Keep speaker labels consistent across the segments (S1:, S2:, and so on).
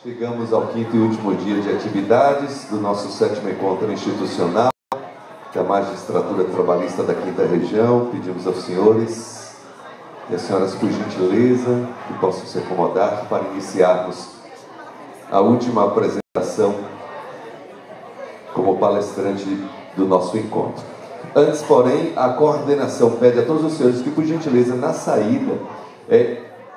S1: Chegamos ao quinto e último dia de atividades do nosso 7º encontro institucional da Magistratura Trabalhista da 5ª Região. Pedimos aos senhores e às senhoras, por gentileza, que possam se acomodar para iniciarmos a última apresentação como palestrante do nosso encontro. Antes, porém, a coordenação pede a todos os senhores que, por gentileza, na saída,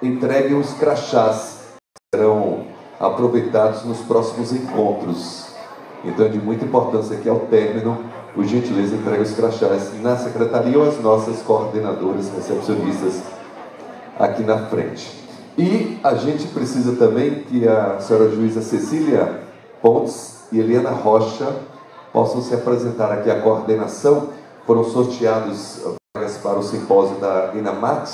S1: entreguem os crachás que serão aproveitados nos próximos encontros. Então é de muita importância que ao término, por gentileza, entregue os crachás na secretaria ou as nossas coordenadoras recepcionistas aqui na frente. E a gente precisa também que a senhora juíza Cecília Pontes e Eliana Rocha possam se apresentar aqui à coordenação. Foram sorteados vagas para o simpósio da INAMAT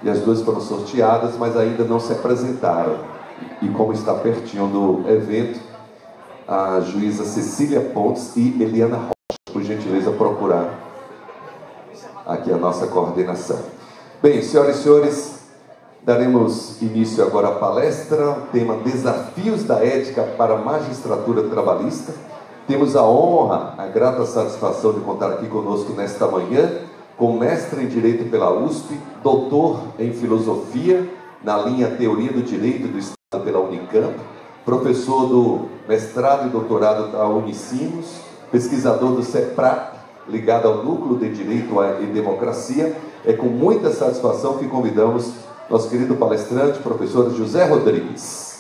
S1: e as duas foram sorteadas, mas ainda não se apresentaram. E como está pertinho do evento, a juíza Cecília Pontes e Eliana Rocha, por gentileza, procurar aqui a nossa coordenação. Bem, senhoras e senhores, daremos início agora à palestra, o tema Desafios da Ética para a Magistratura Trabalhista. Temos a honra, a grata satisfação de contar aqui conosco nesta manhã com mestre em Direito pela USP, doutor em Filosofia na linha Teoria do Direito do Estado pela Unicamp, professor do mestrado e doutorado da Unicinos, pesquisador do CEPRAT, ligado ao Núcleo de Direito e Democracia. É com muita satisfação que convidamos nosso querido palestrante, professor José Rodrigues.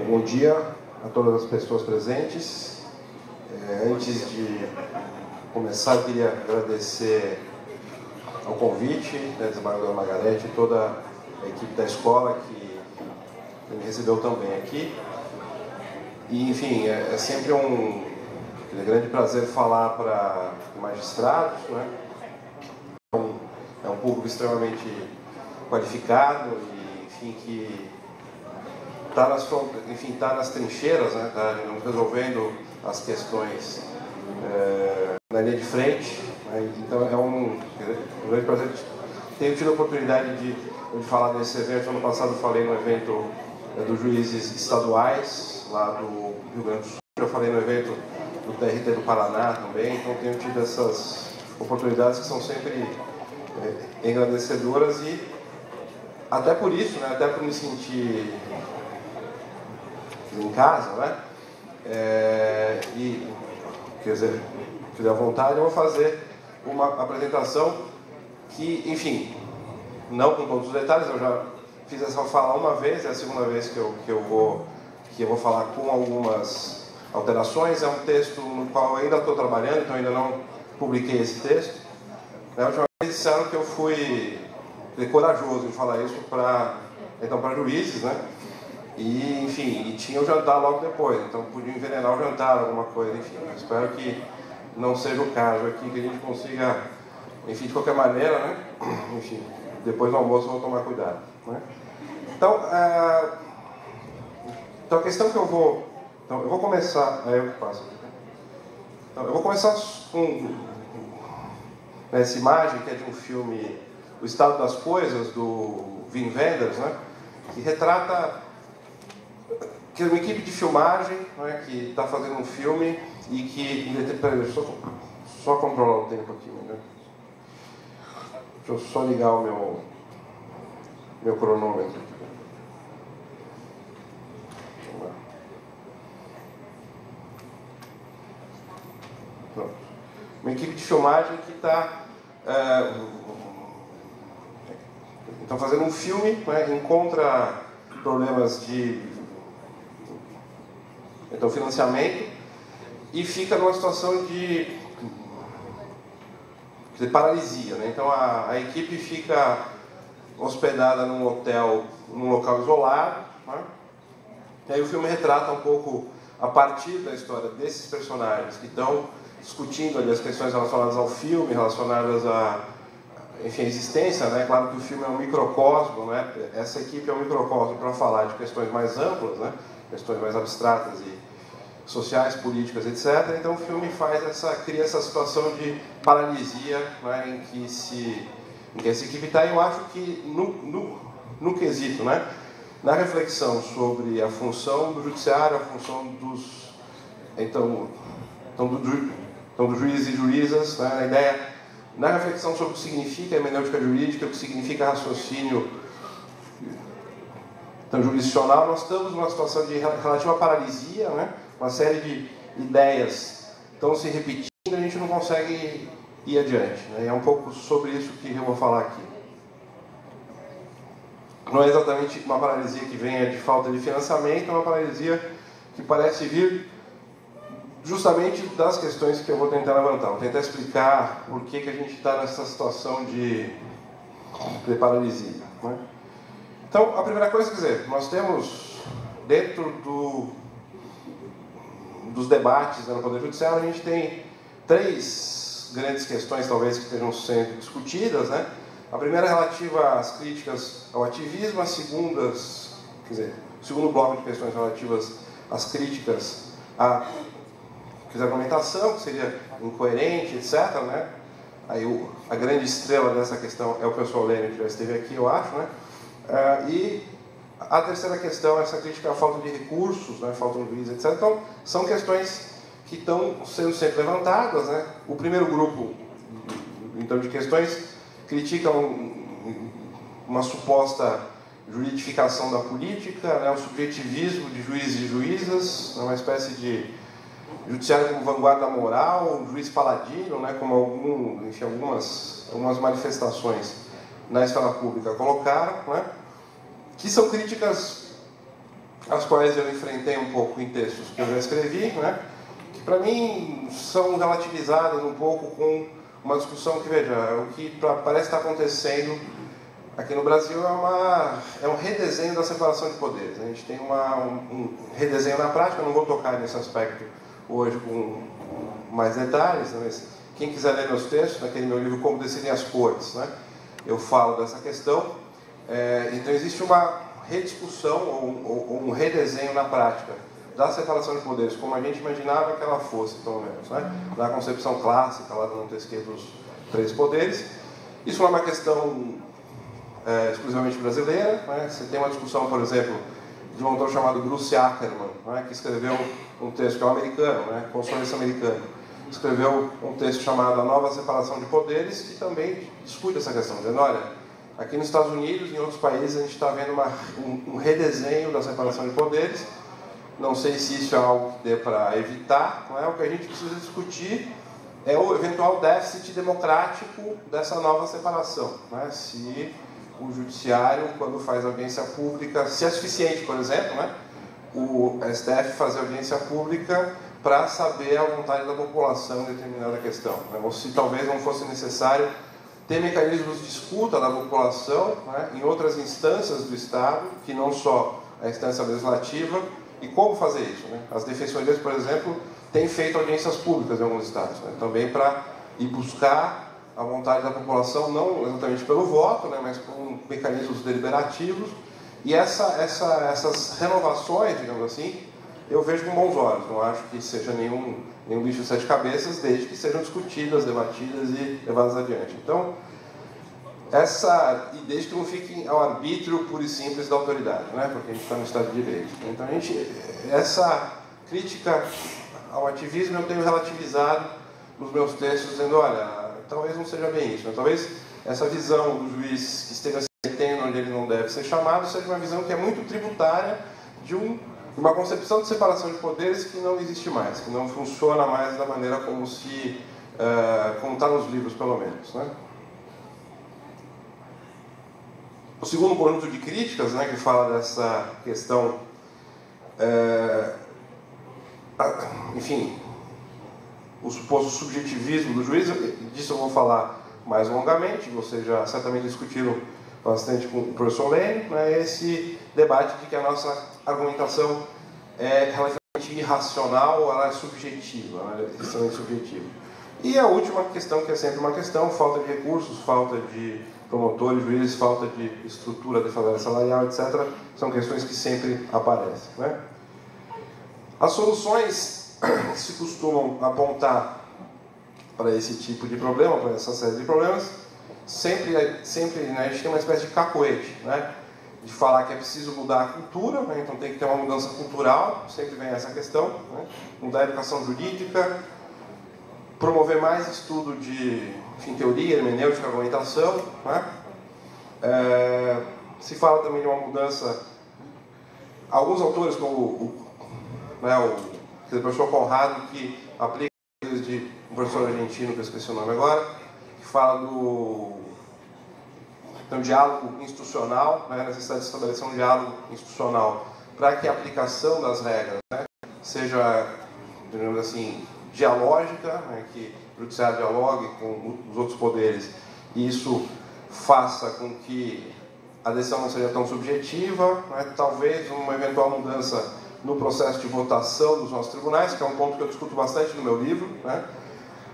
S2: Bom dia a todas as pessoas presentes. Antes de começar, eu queria agradecer ao convite da desembargadora Margarete e toda a equipe da escola que me recebeu também aqui. E, enfim, é sempre um grande prazer falar para magistrados, né? É um público extremamente qualificado e, enfim, que está nas trincheiras, né? Tá resolvendo as questões na linha de frente, né? Então é um grande prazer. Tenho tido a oportunidade de falar nesse evento. Ano passado falei no evento dos juízes estaduais lá do Rio Grande do Sul, já falei no evento do TRT do Paraná também, então tenho tido essas oportunidades que são sempre engrandecedoras e até por isso, né? Até por me sentir em casa, né? E, quer dizer, se tiver vontade, eu vou fazer uma apresentação que, enfim, não com todos os detalhes. Eu já fiz essa fala uma vez, é a segunda vez que eu vou falar com algumas alterações. É um texto no qual eu ainda estou trabalhando, então ainda não publiquei esse texto. Na última vez disseram que eu fui corajoso em falar isso para juízes, né? E, enfim, e tinha o jantar logo depois, então podia envenenar o jantar, alguma coisa, enfim. Eu espero que não seja o caso aqui, que a gente consiga, enfim, de qualquer maneira, né? Enfim, depois do almoço eu vou tomar cuidado, né? Então, a questão que eu vou começar, eu passo aqui. Então, eu vou começar com essa imagem que é de um filme, O Estado das Coisas, do Wim Wenders, né, que retrata que é uma equipe de filmagem, né, que está fazendo um filme e que... Peraí, deixa eu só controlar o tempo aqui. Né? Deixa eu só ligar o meu cronômetro. Pronto. Uma equipe de filmagem que está fazendo um filme, né, encontra problemas de financiamento e fica numa situação de paralisia, né? Então a equipe fica hospedada num hotel, num local isolado, né? E aí o filme retrata um pouco, a partir da história desses personagens que estão discutindo ali as questões relacionadas ao filme, relacionadas enfim, a existência, né? Claro que o filme é um microcosmo, né? Essa equipe é um microcosmo para falar de questões mais amplas, né? Questões mais abstratas e sociais, políticas, etc. Então o filme cria essa situação de paralisia, né? em que essa equipe está. Eu acho que no quesito, né? Na reflexão sobre a função do judiciário, a função dos juízes e juízas, né? A ideia, na reflexão sobre o que significa hermenêutica jurídica, o que significa raciocínio jurisdicional, nós estamos numa situação de relativa paralisia, né? Uma série de ideias estão se repetindo e a gente não consegue ir adiante, né? E é um pouco sobre isso que eu vou falar aqui. Não é exatamente uma paralisia que venha de falta de financiamento, é uma paralisia que parece vir justamente das questões que eu vou tentar levantar. Vou tentar explicar por que a gente está nessa situação de paralisia, né? Então, a primeira coisa, quer dizer, nós temos, dentro dos debates, né, no Poder Judiciário, a gente tem três grandes questões, talvez, que estejam sendo discutidas, né? A primeira é relativa às críticas ao ativismo, a segunda, quer dizer, o segundo bloco de questões relativas às críticas à argumentação, que seria incoerente, etc., né? Aí a grande estrela dessa questão é o professor Lênin, que já esteve aqui, eu acho, né? E a terceira questão é essa crítica à falta de recursos, né, falta de juiz, etc. Então, são questões que estão sendo sempre levantadas, né? O primeiro grupo, então, de questões critica uma suposta juridificação da política, né, o subjetivismo de juízes e juízas, uma espécie de judiciário como vanguarda moral, um juiz paladino, né, como algumas manifestações na esfera pública colocaram, né, que são críticas às quais eu enfrentei um pouco em textos que eu já escrevi, né, que para mim são relativizadas um pouco com uma discussão que, veja, o que parece estar acontecendo aqui no Brasil é um redesenho da separação de poderes. A gente tem um redesenho na prática, eu não vou tocar nesse aspecto hoje com mais detalhes, né, mas quem quiser ler meus textos, naquele meu livro Como Decidem as Cortes, né, eu falo dessa questão. Então existe uma rediscussão ou um redesenho na prática da separação de poderes, como a gente imaginava que ela fosse, pelo menos, né? Na concepção clássica lá do Montesquieu dos três poderes. Isso não é uma questão exclusivamente brasileira, né? Você tem uma discussão, por exemplo, de um autor chamado Bruce Ackerman, né? Que escreveu um texto, que é um americano, né? Constitucionalista americano, escreveu um texto chamado A Nova Separação de Poderes, que também discute essa questão, dizendo, olha, aqui nos Estados Unidos e em outros países a gente está vendo um redesenho da separação de poderes. Não sei se isso é algo que dê para evitar, não é? O que a gente precisa discutir é o eventual déficit democrático dessa nova separação, né? Se o judiciário, quando faz audiência pública, se é suficiente, por exemplo, né, o STF fazer audiência pública para saber a vontade da população em determinada questão, né? Ou se talvez não fosse necessário ter mecanismos de escuta da população, né, em outras instâncias do Estado, que não só a instância legislativa. E como fazer isso, né? As defensorias, por exemplo, têm feito audiências públicas em alguns estados, né? Também para ir buscar a vontade da população, não exatamente pelo voto, né, mas por mecanismos deliberativos. E essas renovações, digamos assim, eu vejo com bons olhos. Não acho que seja nenhum bicho de sete cabeças, desde que sejam discutidas, debatidas e levadas adiante. Então, e desde que não fiquem ao arbítrio puro e simples da autoridade, né? Porque a gente está no Estado de Direito. Então, essa crítica ao ativismo eu tenho relativizado nos meus textos, dizendo, olha, talvez não seja bem isso, né? Talvez essa visão do juiz que esteja se metendo onde ele não deve ser chamado seja uma visão que é muito tributária de uma concepção de separação de poderes que não existe mais, que não funciona mais da maneira como está nos livros, pelo menos, né? O segundo conjunto de críticas, né, que fala dessa questão, enfim, o suposto subjetivismo do juiz, disso eu vou falar mais longamente, vocês já certamente discutiram bastante com o professor Lênin, né, esse debate de que a nossa argumentação é relativamente irracional, ela é subjetiva, né, é extremamente subjetiva. E a última questão, que é sempre uma questão, falta de recursos, falta de promotores, juízes, falta de estrutura de defasagem salarial, etc., são questões que sempre aparecem, né? As soluções que se costumam apontar para esse tipo de problema, para essa série de problemas, sempre né, a gente tem uma espécie de cacoete, né? De falar que é preciso mudar a cultura, né? Então tem que ter uma mudança cultural, sempre vem essa questão, né? Mudar a educação jurídica, promover mais estudo de, enfim, teoria, hermenêutica, argumentação, né? Se fala também de uma mudança. Alguns autores, como o professor Conrado, que aplica de um professor argentino, que eu esqueci o nome agora, que fala do diálogo institucional, né? A necessidade de estabelecer um diálogo institucional para que a aplicação das regras, né, seja, digamos assim, dialógica, né, que o judiciário dialogue com os outros poderes e isso faça com que a decisão não seja tão subjetiva, né, talvez uma eventual mudança no processo de votação dos nossos tribunais, que é um ponto que eu discuto bastante no meu livro, né,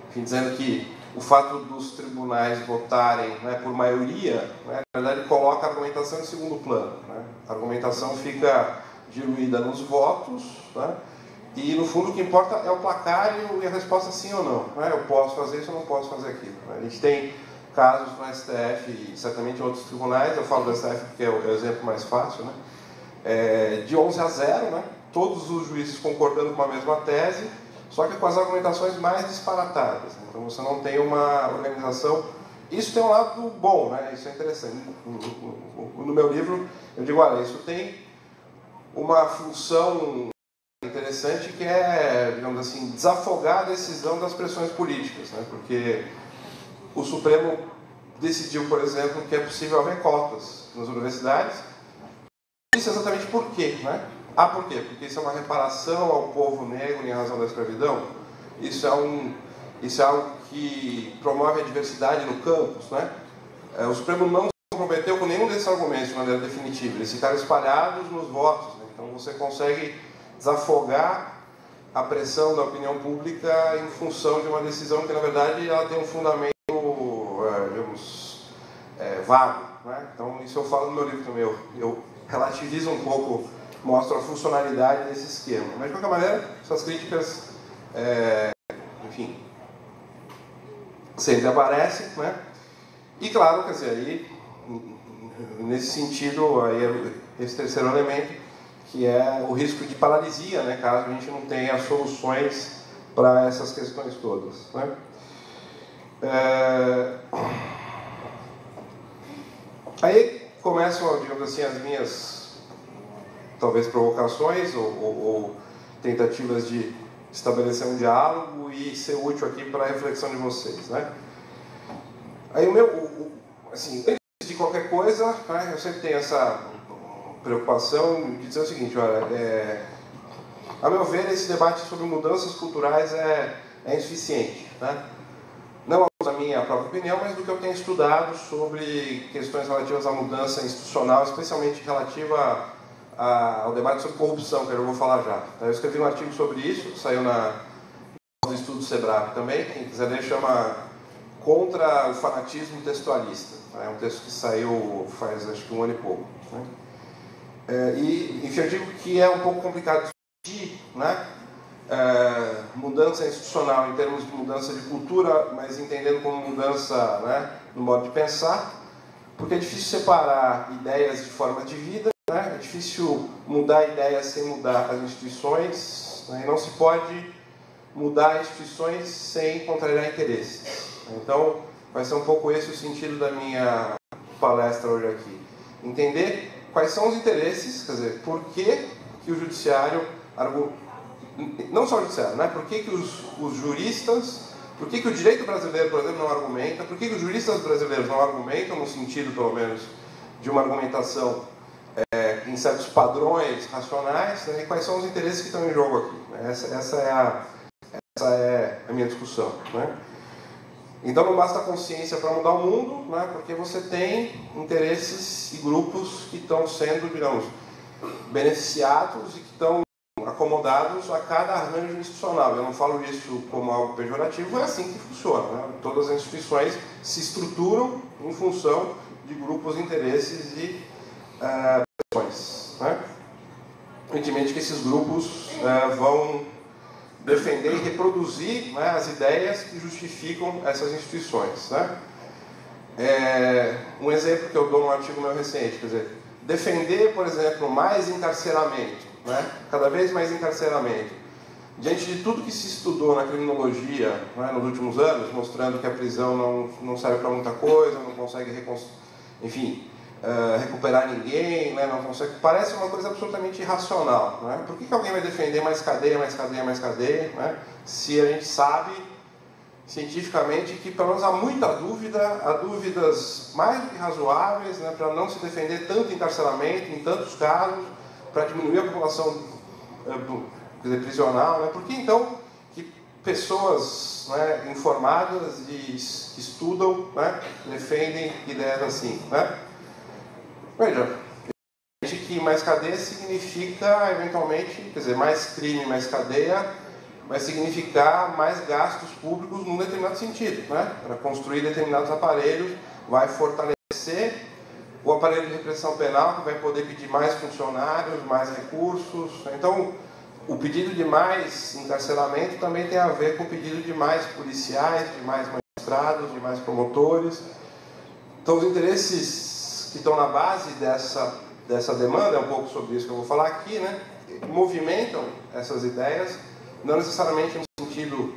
S2: enfim, dizendo que o fato dos tribunais votarem, né, por maioria, né, na verdade coloca a argumentação em segundo plano, né, a argumentação fica diluída nos votos, né, e, no fundo, o que importa é o placar e a resposta sim ou não. Né? Eu posso fazer isso ou não posso fazer aquilo. Né? A gente tem casos no STF e certamente em outros tribunais, eu falo do STF porque é o exemplo mais fácil, né? De 11-0, né? Todos os juízes concordando com a mesma tese, só que com as argumentações mais disparatadas. Né? Então você não tem uma organização. Isso tem um lado bom, né? Isso é interessante. No meu livro, eu digo, olha, isso tem uma função interessante, que é, digamos assim, desafogar a decisão das pressões políticas, né? Porque o Supremo decidiu, por exemplo, que é possível haver cotas nas universidades. Isso é exatamente por quê, né? Por quê? Porque isso é uma reparação ao povo negro em razão da escravidão. Isso é algo que promove a diversidade no campus, né? O Supremo não se comprometeu com nenhum desses argumentos de maneira definitiva. Eles ficaram espalhados nos votos, né? Então você consegue desafogar a pressão da opinião pública em função de uma decisão que, na verdade, ela tem um fundamento, digamos, vago, né? Então, isso eu falo no meu livro também. Eu relativizo um pouco, mostro a funcionalidade desse esquema. Mas, de qualquer maneira, essas críticas, enfim, sempre aparecem, né? E, claro, quer dizer, aí, nesse sentido, aí esse terceiro elemento, que é o risco de paralisia, né, caso a gente não tenha soluções para essas questões todas, né? Aí começam, digamos assim, as minhas, talvez, provocações ou tentativas de estabelecer um diálogo e ser útil aqui para a reflexão de vocês, né? Aí assim, antes de qualquer coisa, né, eu sempre tenho essa preocupação de dizer o seguinte, olha, a meu ver, esse debate sobre mudanças culturais é insuficiente, né? Não da minha própria opinião, mas do que eu tenho estudado sobre questões relativas à mudança institucional, especialmente relativa ao debate sobre corrupção, que eu vou falar já. Eu escrevi um artigo sobre isso, saiu no estudo SEBRAP também, quem quiser ler, chama Contra o Fanatismo Textualista. É um texto que saiu faz, acho que, 1 ano e pouco, né? Enfim, eu digo que é um pouco complicado discutir, né, mudança institucional em termos de mudança de cultura, mas entendendo como mudança, né, no modo de pensar, porque é difícil separar ideias de formas de vida, né, é difícil mudar ideias sem mudar as instituições, né, e não se pode mudar instituições sem contrariar interesses. Então, vai ser um pouco esse o sentido da minha palestra hoje aqui. Entender quais são os interesses, quer dizer, por que o judiciário, não só o judiciário, né? Por que os juristas, por que o direito brasileiro, por exemplo, não argumenta, por que os juristas brasileiros não argumentam, no sentido, pelo menos, de uma argumentação em certos padrões racionais, né? E quais são os interesses que estão em jogo aqui. Né? Essa é a minha discussão. Né? Então não basta a consciência para mudar o mundo, né? Porque você tem interesses e grupos que estão sendo, digamos, beneficiados e que estão acomodados a cada arranjo institucional. Eu não falo isso como algo pejorativo, é assim que funciona. Né? Todas as instituições se estruturam em função de grupos, interesses e pressões. Né? Evidentemente que esses grupos vão defender e reproduzir, né, as ideias que justificam essas instituições. Né? Um exemplo que eu dou num artigo meu recente, quer dizer, defender, por exemplo, mais encarceramento, né, cada vez mais encarceramento, diante de tudo que se estudou na criminologia, né, nos últimos anos, mostrando que a prisão não serve para muita coisa, não consegue recuperar ninguém, né, não consegue, parece uma coisa absolutamente irracional. Né? Por que alguém vai defender mais cadeia, mais cadeia, mais cadeia, né? Se a gente sabe cientificamente que pelo menos há muita dúvida, há dúvidas mais do que razoáveis, né, para não se defender tanto encarceramento em tantos casos, para diminuir a população prisional. Né? Por que então que pessoas, né, informadas e que estudam, né, defendem ideias assim? Né? Veja, que mais cadeia significa, eventualmente, quer dizer, mais crime, mais cadeia, vai significar mais gastos públicos num determinado sentido, né? Para construir determinados aparelhos, vai fortalecer o aparelho de repressão penal, que vai poder pedir mais funcionários, mais recursos. Então, o pedido de mais encarceramento também tem a ver com o pedido de mais policiais, de mais magistrados, de mais promotores. Então, os interesses que estão na base dessa demanda, é um pouco sobre isso que eu vou falar aqui, né? Movimentam essas ideias, não necessariamente no sentido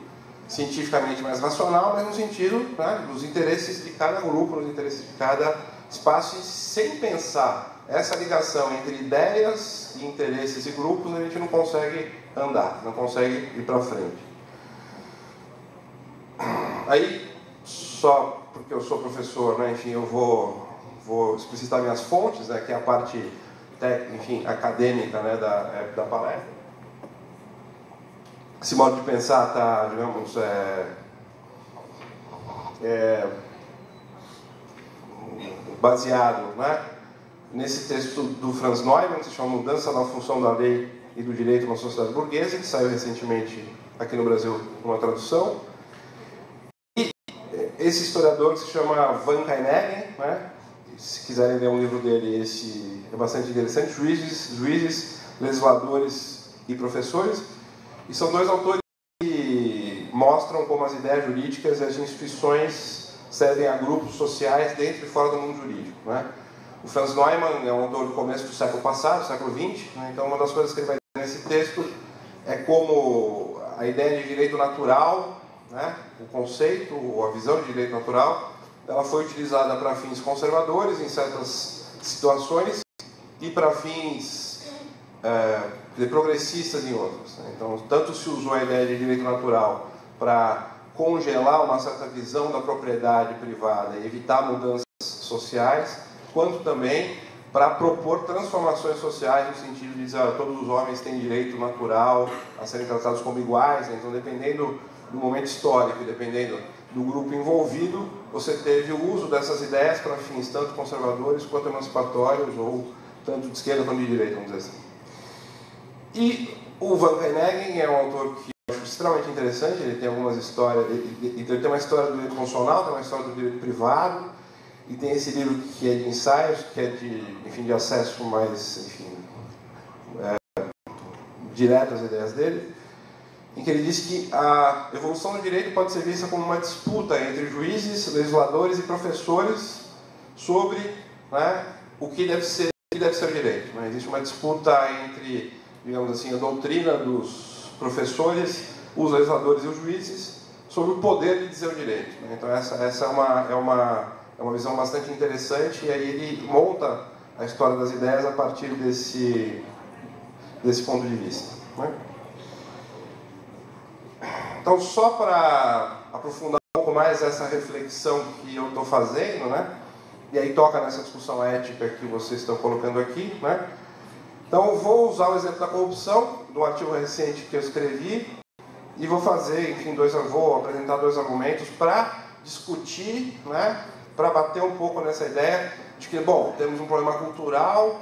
S2: cientificamente mais racional, mas no sentido, né, dos interesses de cada grupo, nos interesses de cada espaço, e sem pensar essa ligação entre ideias, interesses e grupos, a gente não consegue andar, não consegue ir para frente. Aí, só porque eu sou professor, né, enfim, eu vou explicitar minhas fontes, né, que é a parte acadêmica, né, da palestra. Esse modo de pensar está, digamos, baseado, né, nesse texto do Franz Neumann, que se chama Mudança na Função da Lei e do Direito na Sociedade Burguesa, que saiu recentemente aqui no Brasil uma tradução. E esse historiador, que se chama Van Keinegen, né, se quiserem ler um livro dele, esse é bastante interessante, Juízes, Legisladores e Professores, e são dois autores que mostram como as ideias jurídicas e as instituições servem a grupos sociais dentro e fora do mundo jurídico. Né? O Franz Neumann é um autor do começo do século passado, século XX, né? Então uma das coisas que ele vai dizer nesse texto é como a ideia de direito natural, né? O conceito, ou a visão de direito natural, ela foi utilizada para fins conservadores em certas situações e para fins progressistas em outras. Então, tanto se usou a ideia de direito natural para congelar uma certa visão da propriedade privada e evitar mudanças sociais, quanto também para propor transformações sociais no sentido de dizer que todos os homens têm direito natural a serem tratados como iguais. Então, dependendo do momento histórico, dependendo do grupo envolvido, você teve o uso dessas ideias para fins tanto conservadores quanto emancipatórios, ou tanto de esquerda quanto de direita, vamos dizer assim. E o Van Keinegen é um autor que eu acho extremamente interessante. Ele tem algumas histórias, ele tem uma história do direito constitucional, tem uma história do direito privado, e tem esse livro que é de ensaios, que é de acesso mais, direto às ideias dele, em que ele diz que a evolução do direito pode ser vista como uma disputa entre juízes, legisladores e professores sobre, né, o que deve ser o direito. Né? Existe uma disputa entre, digamos assim, a doutrina dos professores, os legisladores e os juízes sobre o poder de dizer o direito. Né? Então essa é uma visão bastante interessante, e aí ele monta a história das ideias a partir desse ponto de vista. Né? Então, só para aprofundar um pouco mais essa reflexão que eu estou fazendo, né? E aí toca nessa discussão ética que vocês estão colocando aqui, né? Então, eu vou usar o exemplo da corrupção, do artigo recente que eu escrevi, e vou fazer, enfim, vou apresentar dois argumentos para discutir, né? Para bater um pouco nessa ideia de que, bom, temos um problema cultural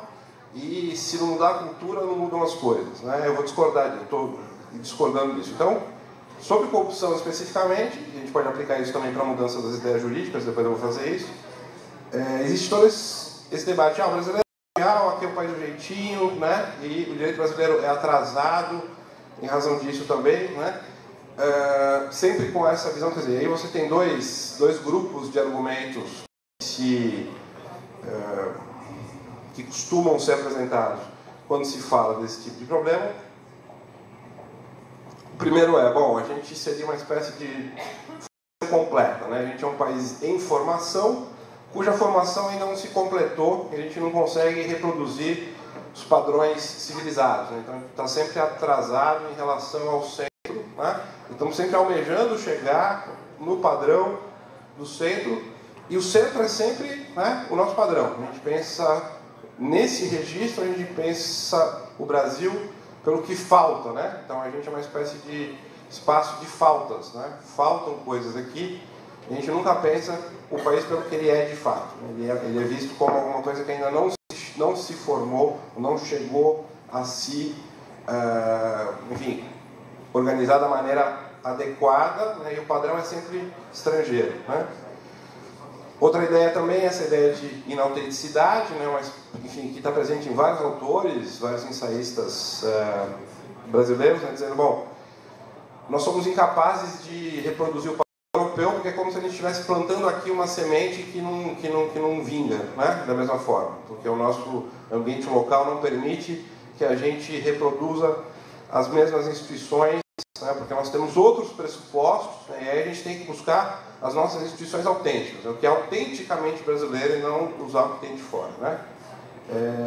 S2: e se não mudar a cultura, não mudam as coisas, né? Eu vou discordar, estou discordando disso. Então, sobre corrupção especificamente, a gente pode aplicar isso também para a mudança das ideias jurídicas, depois eu vou fazer isso. Existe todo esse debate, o brasileiro é legal, aqui é o país do jeitinho, né? E o direito brasileiro é atrasado, em razão disso também, né? Sempre com essa visão, quer dizer, aí você tem dois grupos de argumentos que costumam ser apresentados quando se fala desse tipo de problema. O primeiro bom, a gente seria uma espécie de completa, né? A gente é um país em formação, cuja formação ainda não se completou, e a gente não consegue reproduzir os padrões civilizados, né? Então a gente está sempre atrasado em relação ao centro, né? Estamos sempre almejando chegar no padrão do centro, e o centro é sempre, né, o nosso padrão. A gente pensa nesse registro, a gente pensa o Brasil pelo que falta, né? Então a gente é uma espécie de espaço de faltas, né? Faltam coisas aqui, a gente nunca pensa o país pelo que ele é de fato. Ele é visto como alguma coisa que ainda não se formou, não chegou a se, enfim, organizar da maneira adequada, né? E o padrão é sempre estrangeiro, né? Outra ideia também é essa ideia de inautenticidade, né? Mas, enfim, que está presente em vários autores, vários ensaístas brasileiros, né? Dizendo, bom, nós somos incapazes de reproduzir o padrão europeu, porque é como se a gente estivesse plantando aqui uma semente que não vinga, né? Da mesma forma, porque o nosso ambiente local não permite que a gente reproduza as mesmas instituições, né? Porque nós temos outros pressupostos, né? E aí a gente tem que buscar as nossas instituições autênticas, o que é autenticamente brasileiro, e não usar o que tem de fora, né?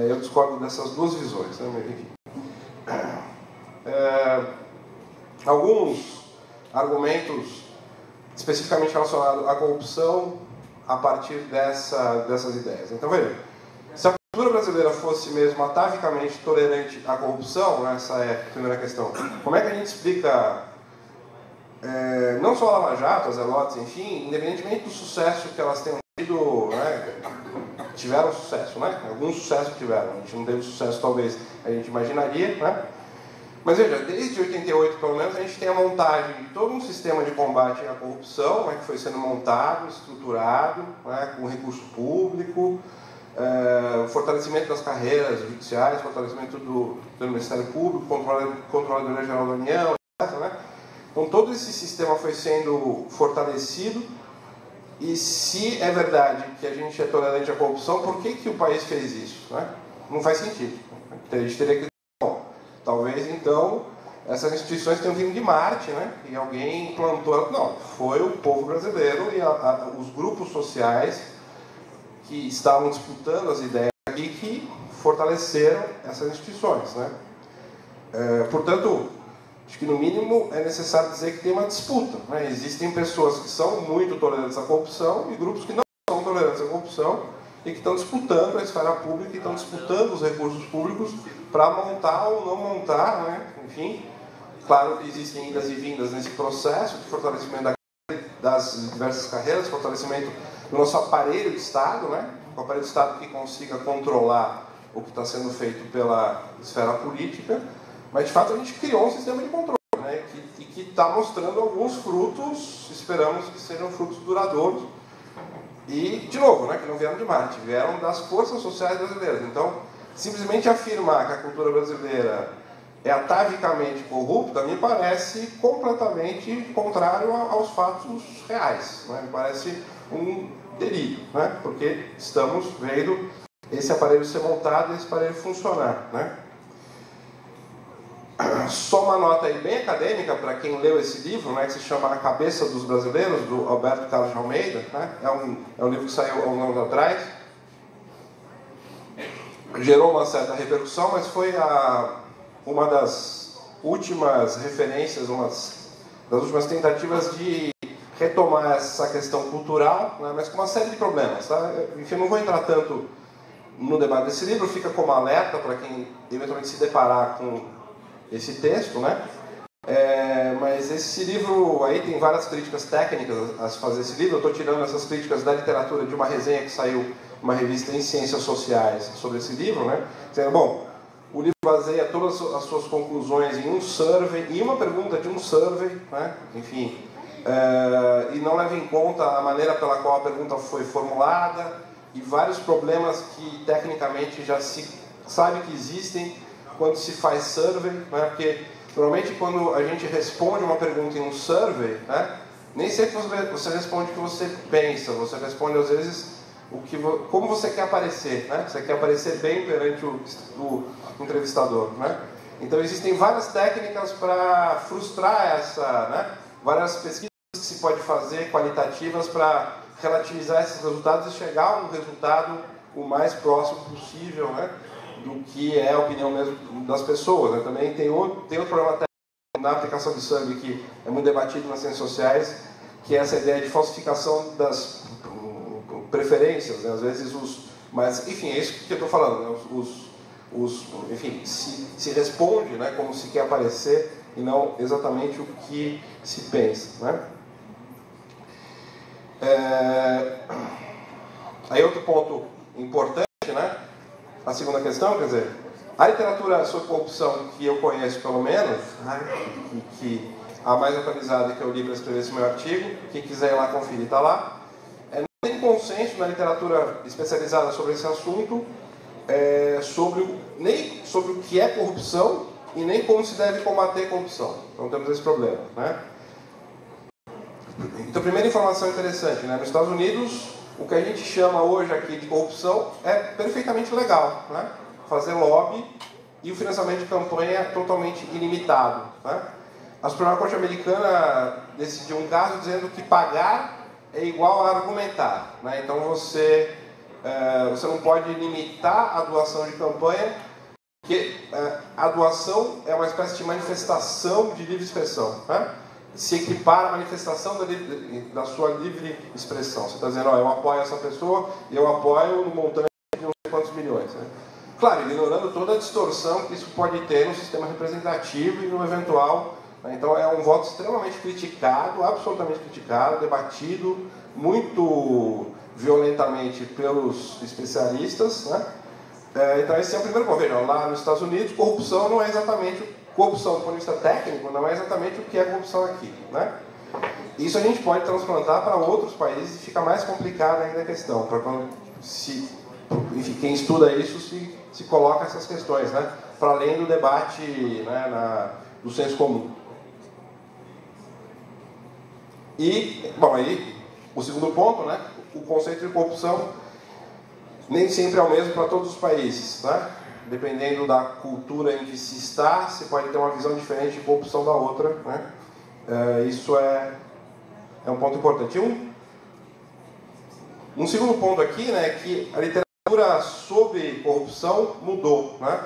S2: Eu discordo dessas duas visões, né? Enfim. Alguns argumentos especificamente relacionados à corrupção a partir dessas ideias. Então, veja, se a cultura brasileira fosse mesmo atavicamente tolerante à corrupção, essa é a primeira questão, como é que a gente explica não só a Lava Jato, as Zelotes, enfim, independentemente do sucesso que elas tenham tido, né, tiveram sucesso, né? Algum sucesso tiveram, a gente não teve sucesso talvez a gente imaginaria, né? Mas veja, desde 88 pelo menos a gente tem a montagem de todo um sistema de combate à corrupção, né, que foi sendo montado, estruturado, né, com recurso público, fortalecimento das carreiras judiciais, fortalecimento do Ministério Público, Controladoria Geral da União, etc., né? Então todo esse sistema foi sendo fortalecido, e se é verdade que a gente é tolerante à corrupção, por que o país fez isso, né? Não faz sentido. A gente teria que... Bom, talvez então essas instituições tenham vindo de Marte, né? E alguém implantou... Não, foi o povo brasileiro e os grupos sociais que estavam disputando as ideias aqui que fortaleceram essas instituições, né? Portanto, acho que no mínimo é necessário dizer que tem uma disputa, né? Existem pessoas que são muito tolerantes à corrupção e grupos que não são tolerantes à corrupção e que estão disputando a esfera pública e estão disputando os recursos públicos para montar ou não montar, né? Enfim, claro que existem idas e vindas nesse processo de fortalecimento das diversas carreiras, fortalecimento do nosso aparelho de Estado, né? O aparelho de Estado que consiga controlar o que está sendo feito pela esfera política. Mas, de fato, a gente criou um sistema de controle, né, que está mostrando alguns frutos, esperamos que sejam frutos duradouros. E, de novo, né, que não vieram de Marte, vieram das forças sociais brasileiras. Então, simplesmente afirmar que a cultura brasileira é atavicamente corrupta me parece completamente contrário aos fatos reais. Né? Me parece um delírio, né? Porque estamos vendo esse aparelho ser montado e esse aparelho funcionar. Né? Só uma nota aí bem acadêmica para quem leu esse livro, né, que se chama A Cabeça dos Brasileiros, do Alberto Carlos de Almeida. Né? É um livro que saiu há um ano atrás. Gerou uma certa repercussão, mas foi uma das últimas referências, uma das últimas tentativas de retomar essa questão cultural, né, mas com uma série de problemas. Tá? Enfim, não vou entrar tanto no debate desse livro, fica como alerta para quem eventualmente se deparar com esse texto, né? Mas esse livro aí tem várias críticas técnicas a se fazer esse livro. Eu estou tirando essas críticas da literatura de uma resenha que saiu uma revista em Ciências Sociais sobre esse livro, né? Dizendo, bom, o livro baseia todas as suas conclusões em um survey, em uma pergunta de um survey, né? Enfim, e não leva em conta a maneira pela qual a pergunta foi formulada e vários problemas que tecnicamente já se sabe que existem quando se faz survey, né? Porque normalmente quando a gente responde uma pergunta em um survey, né? Nem sempre você responde o que você pensa, você responde às vezes como você quer aparecer, né? Você quer aparecer bem perante o entrevistador, né? Então existem várias técnicas para frustrar né? Várias pesquisas que se pode fazer qualitativas para relativizar esses resultados e chegar a um resultado o mais próximo possível, né, do que é a opinião mesmo das pessoas. Né? Também tem outro problema técnico na aplicação de survey que é muito debatido nas ciências sociais, que é essa ideia de falsificação das preferências, né? Às vezes mas enfim, é isso que eu estou falando, né? Enfim, se responde, né, como se quer aparecer e não exatamente o que se pensa, né? Aí outro ponto importante, né? A segunda questão, quer dizer, a literatura sobre corrupção que eu conheço pelo menos, né, que a mais atualizada que eu li para escrever esse meu artigo, quem quiser ir lá conferir, está lá. Não tem consenso na literatura especializada sobre esse assunto, nem sobre o que é corrupção e nem como se deve combater a corrupção. Então temos esse problema, né? Então, primeira informação interessante, né? Nos Estados Unidos, o que a gente chama hoje aqui de corrupção é perfeitamente legal, né? Fazer lobby e o financiamento de campanha é totalmente ilimitado, né? A Suprema Corte Americana decidiu um caso dizendo que pagar é igual a argumentar, né? Então você não pode limitar a doação de campanha, porque a doação é uma espécie de manifestação de livre expressão, né? Se equipara à manifestação da sua livre expressão. Você está dizendo, eu apoio essa pessoa e eu apoio no montante de não sei quantos milhões. Né? Claro, ignorando toda a distorção que isso pode ter no sistema representativo e no eventual. Né? Então é um voto extremamente criticado, absolutamente criticado, debatido muito violentamente pelos especialistas. Né? Então esse é o primeiro ponto. Vejam, lá nos Estados Unidos, corrupção não é exatamente... Corrupção, do ponto de vista técnico, não é exatamente o que é corrupção aqui, né? Isso a gente pode transplantar para outros países e fica mais complicada ainda a questão. Para quando enfim, quem estuda isso se coloca essas questões, né? Para além do debate, né, do senso comum. E, bom, aí, o segundo ponto, né? O conceito de corrupção nem sempre é o mesmo para todos os países, né? Dependendo da cultura em que se está, se pode ter uma visão diferente de corrupção da outra, né? Isso é um ponto importante. Um segundo ponto aqui, né, é que a literatura sobre corrupção mudou, né?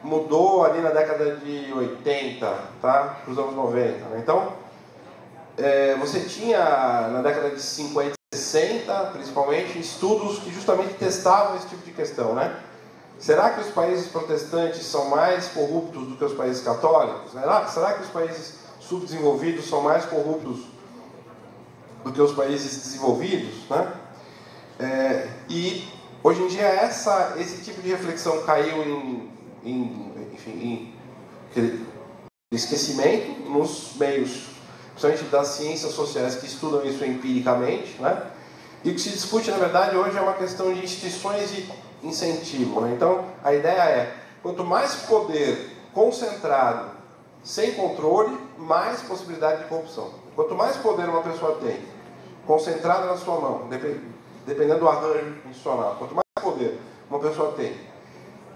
S2: Mudou ali na década de 80, tá? Para os anos 90. Né? Então, você tinha na década de 50 e 60, principalmente, estudos que justamente testavam esse tipo de questão, né? Será que os países protestantes são mais corruptos do que os países católicos? Será que os países subdesenvolvidos são mais corruptos do que os países desenvolvidos? Né? E hoje em dia esse tipo de reflexão caiu em esquecimento nos meios, principalmente das ciências sociais que estudam isso empiricamente, né? E o que se discute, na verdade, hoje é uma questão de instituições de incentivo, né? Então, a ideia é, quanto mais poder concentrado, sem controle, mais possibilidade de corrupção. Quanto mais poder uma pessoa tem, concentrado na sua mão, dependendo do arranjo institucional, quanto mais poder uma pessoa tem,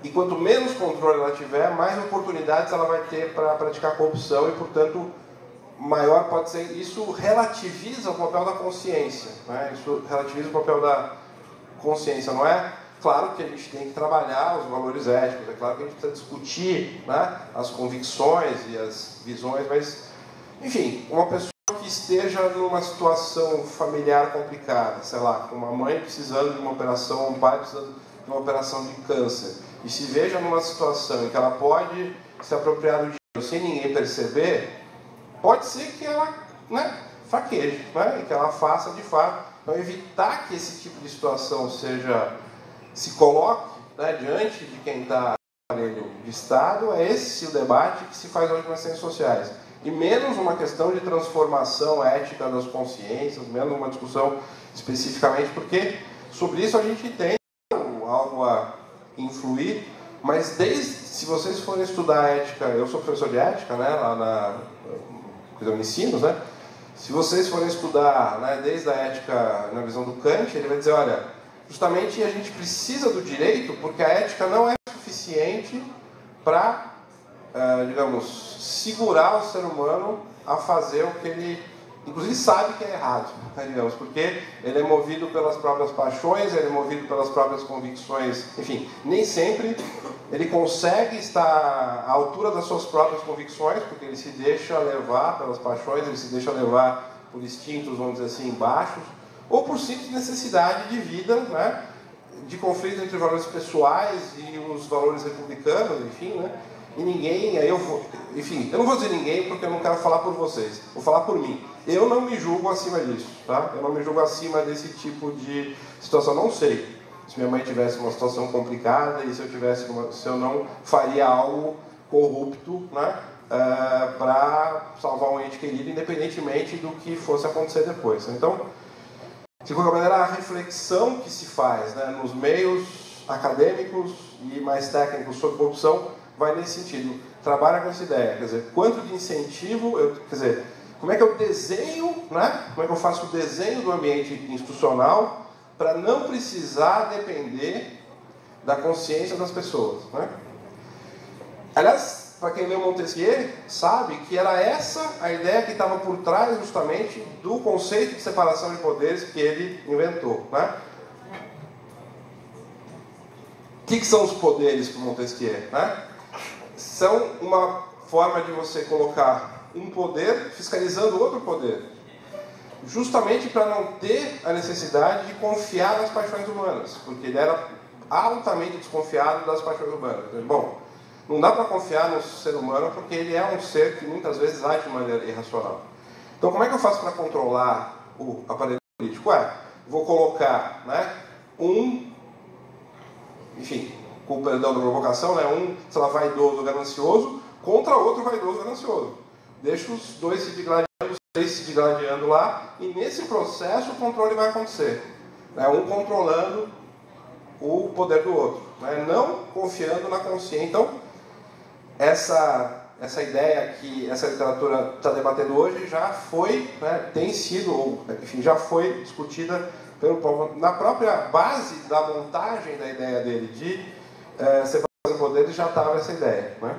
S2: e quanto menos controle ela tiver, mais oportunidades ela vai ter para praticar corrupção e, portanto, maior pode ser. Isso relativiza o papel da consciência, né? Isso relativiza o papel da consciência. Não é claro que a gente tem que trabalhar os valores éticos, é claro que a gente precisa discutir, né, as convicções e as visões, mas, enfim, uma pessoa que esteja numa situação familiar complicada, sei lá, com uma mãe precisando de uma operação, um pai precisando de uma operação de câncer, e se veja numa situação em que ela pode se apropriar do dinheiro sem ninguém perceber, pode ser que ela, né, fraqueje, né, e que ela faça de fato. Então, evitar que esse tipo de situação se coloque, né, diante de quem está no aparelho de Estado, é esse o debate que se faz hoje nas ciências sociais. E menos uma questão de transformação ética das consciências, menos uma discussão especificamente, porque sobre isso a gente tem algo a influir, mas se vocês forem estudar ética, eu sou professor de ética, né, lá na Unicinos, né, se vocês forem estudar, né, desde a ética na visão do Kant, ele vai dizer, olha, justamente a gente precisa do direito porque a ética não é suficiente para, digamos, segurar o ser humano a fazer o que ele, inclusive, sabe que é errado, né, digamos, porque ele é movido pelas próprias paixões, ele é movido pelas próprias convicções, enfim, nem sempre ele consegue estar à altura das suas próprias convicções, porque ele se deixa levar pelas paixões, ele se deixa levar por instintos, vamos dizer assim, baixos, ou por simples necessidade de vida, né, de conflito entre valores pessoais e os valores republicanos, enfim, né, e ninguém, eu não vou dizer ninguém porque eu não quero falar por vocês, vou falar por mim. Eu não me julgo acima disso, tá? Eu não me julgo acima desse tipo de situação, não sei se minha mãe tivesse uma situação complicada e se eu não faria algo corrupto, né, para salvar um ente querido, independentemente do que fosse acontecer depois. Então, de qualquer maneira, a reflexão que se faz, né, nos meios acadêmicos e mais técnicos sobre corrupção vai nesse sentido. Trabalha com essa ideia, quer dizer, quanto de incentivo, como é que eu desenho, né, como é que eu faço o desenho do ambiente institucional para não precisar depender da consciência das pessoas, né? Aliás, para quem leu Montesquieu, sabe que era essa a ideia que estava por trás justamente do conceito de separação de poderes que ele inventou, né? O que são os poderes para Montesquieu, né? São uma forma de você colocar um poder fiscalizando outro poder, justamente para não ter a necessidade de confiar nas paixões humanas, porque ele era altamente desconfiado das paixões humanas. Bom, não dá para confiar no ser humano porque ele é um ser que muitas vezes age de maneira irracional. Então, como é que eu faço para controlar o aparelho político? Vou colocar, né, enfim, com o perdão da provocação, né, sei lá, vaidoso ganancioso contra outro vaidoso ganancioso. Deixa os dois se digladiando, os três se digladiando lá, e nesse processo o controle vai acontecer, né, um controlando o poder do outro, né, não confiando na consciência. Então, essa ideia que essa literatura está debatendo hoje já foi, né, tem sido, ou, enfim, já foi discutida pelo povo. Na própria base da montagem da ideia dele de separação de poderes já estava essa ideia, né?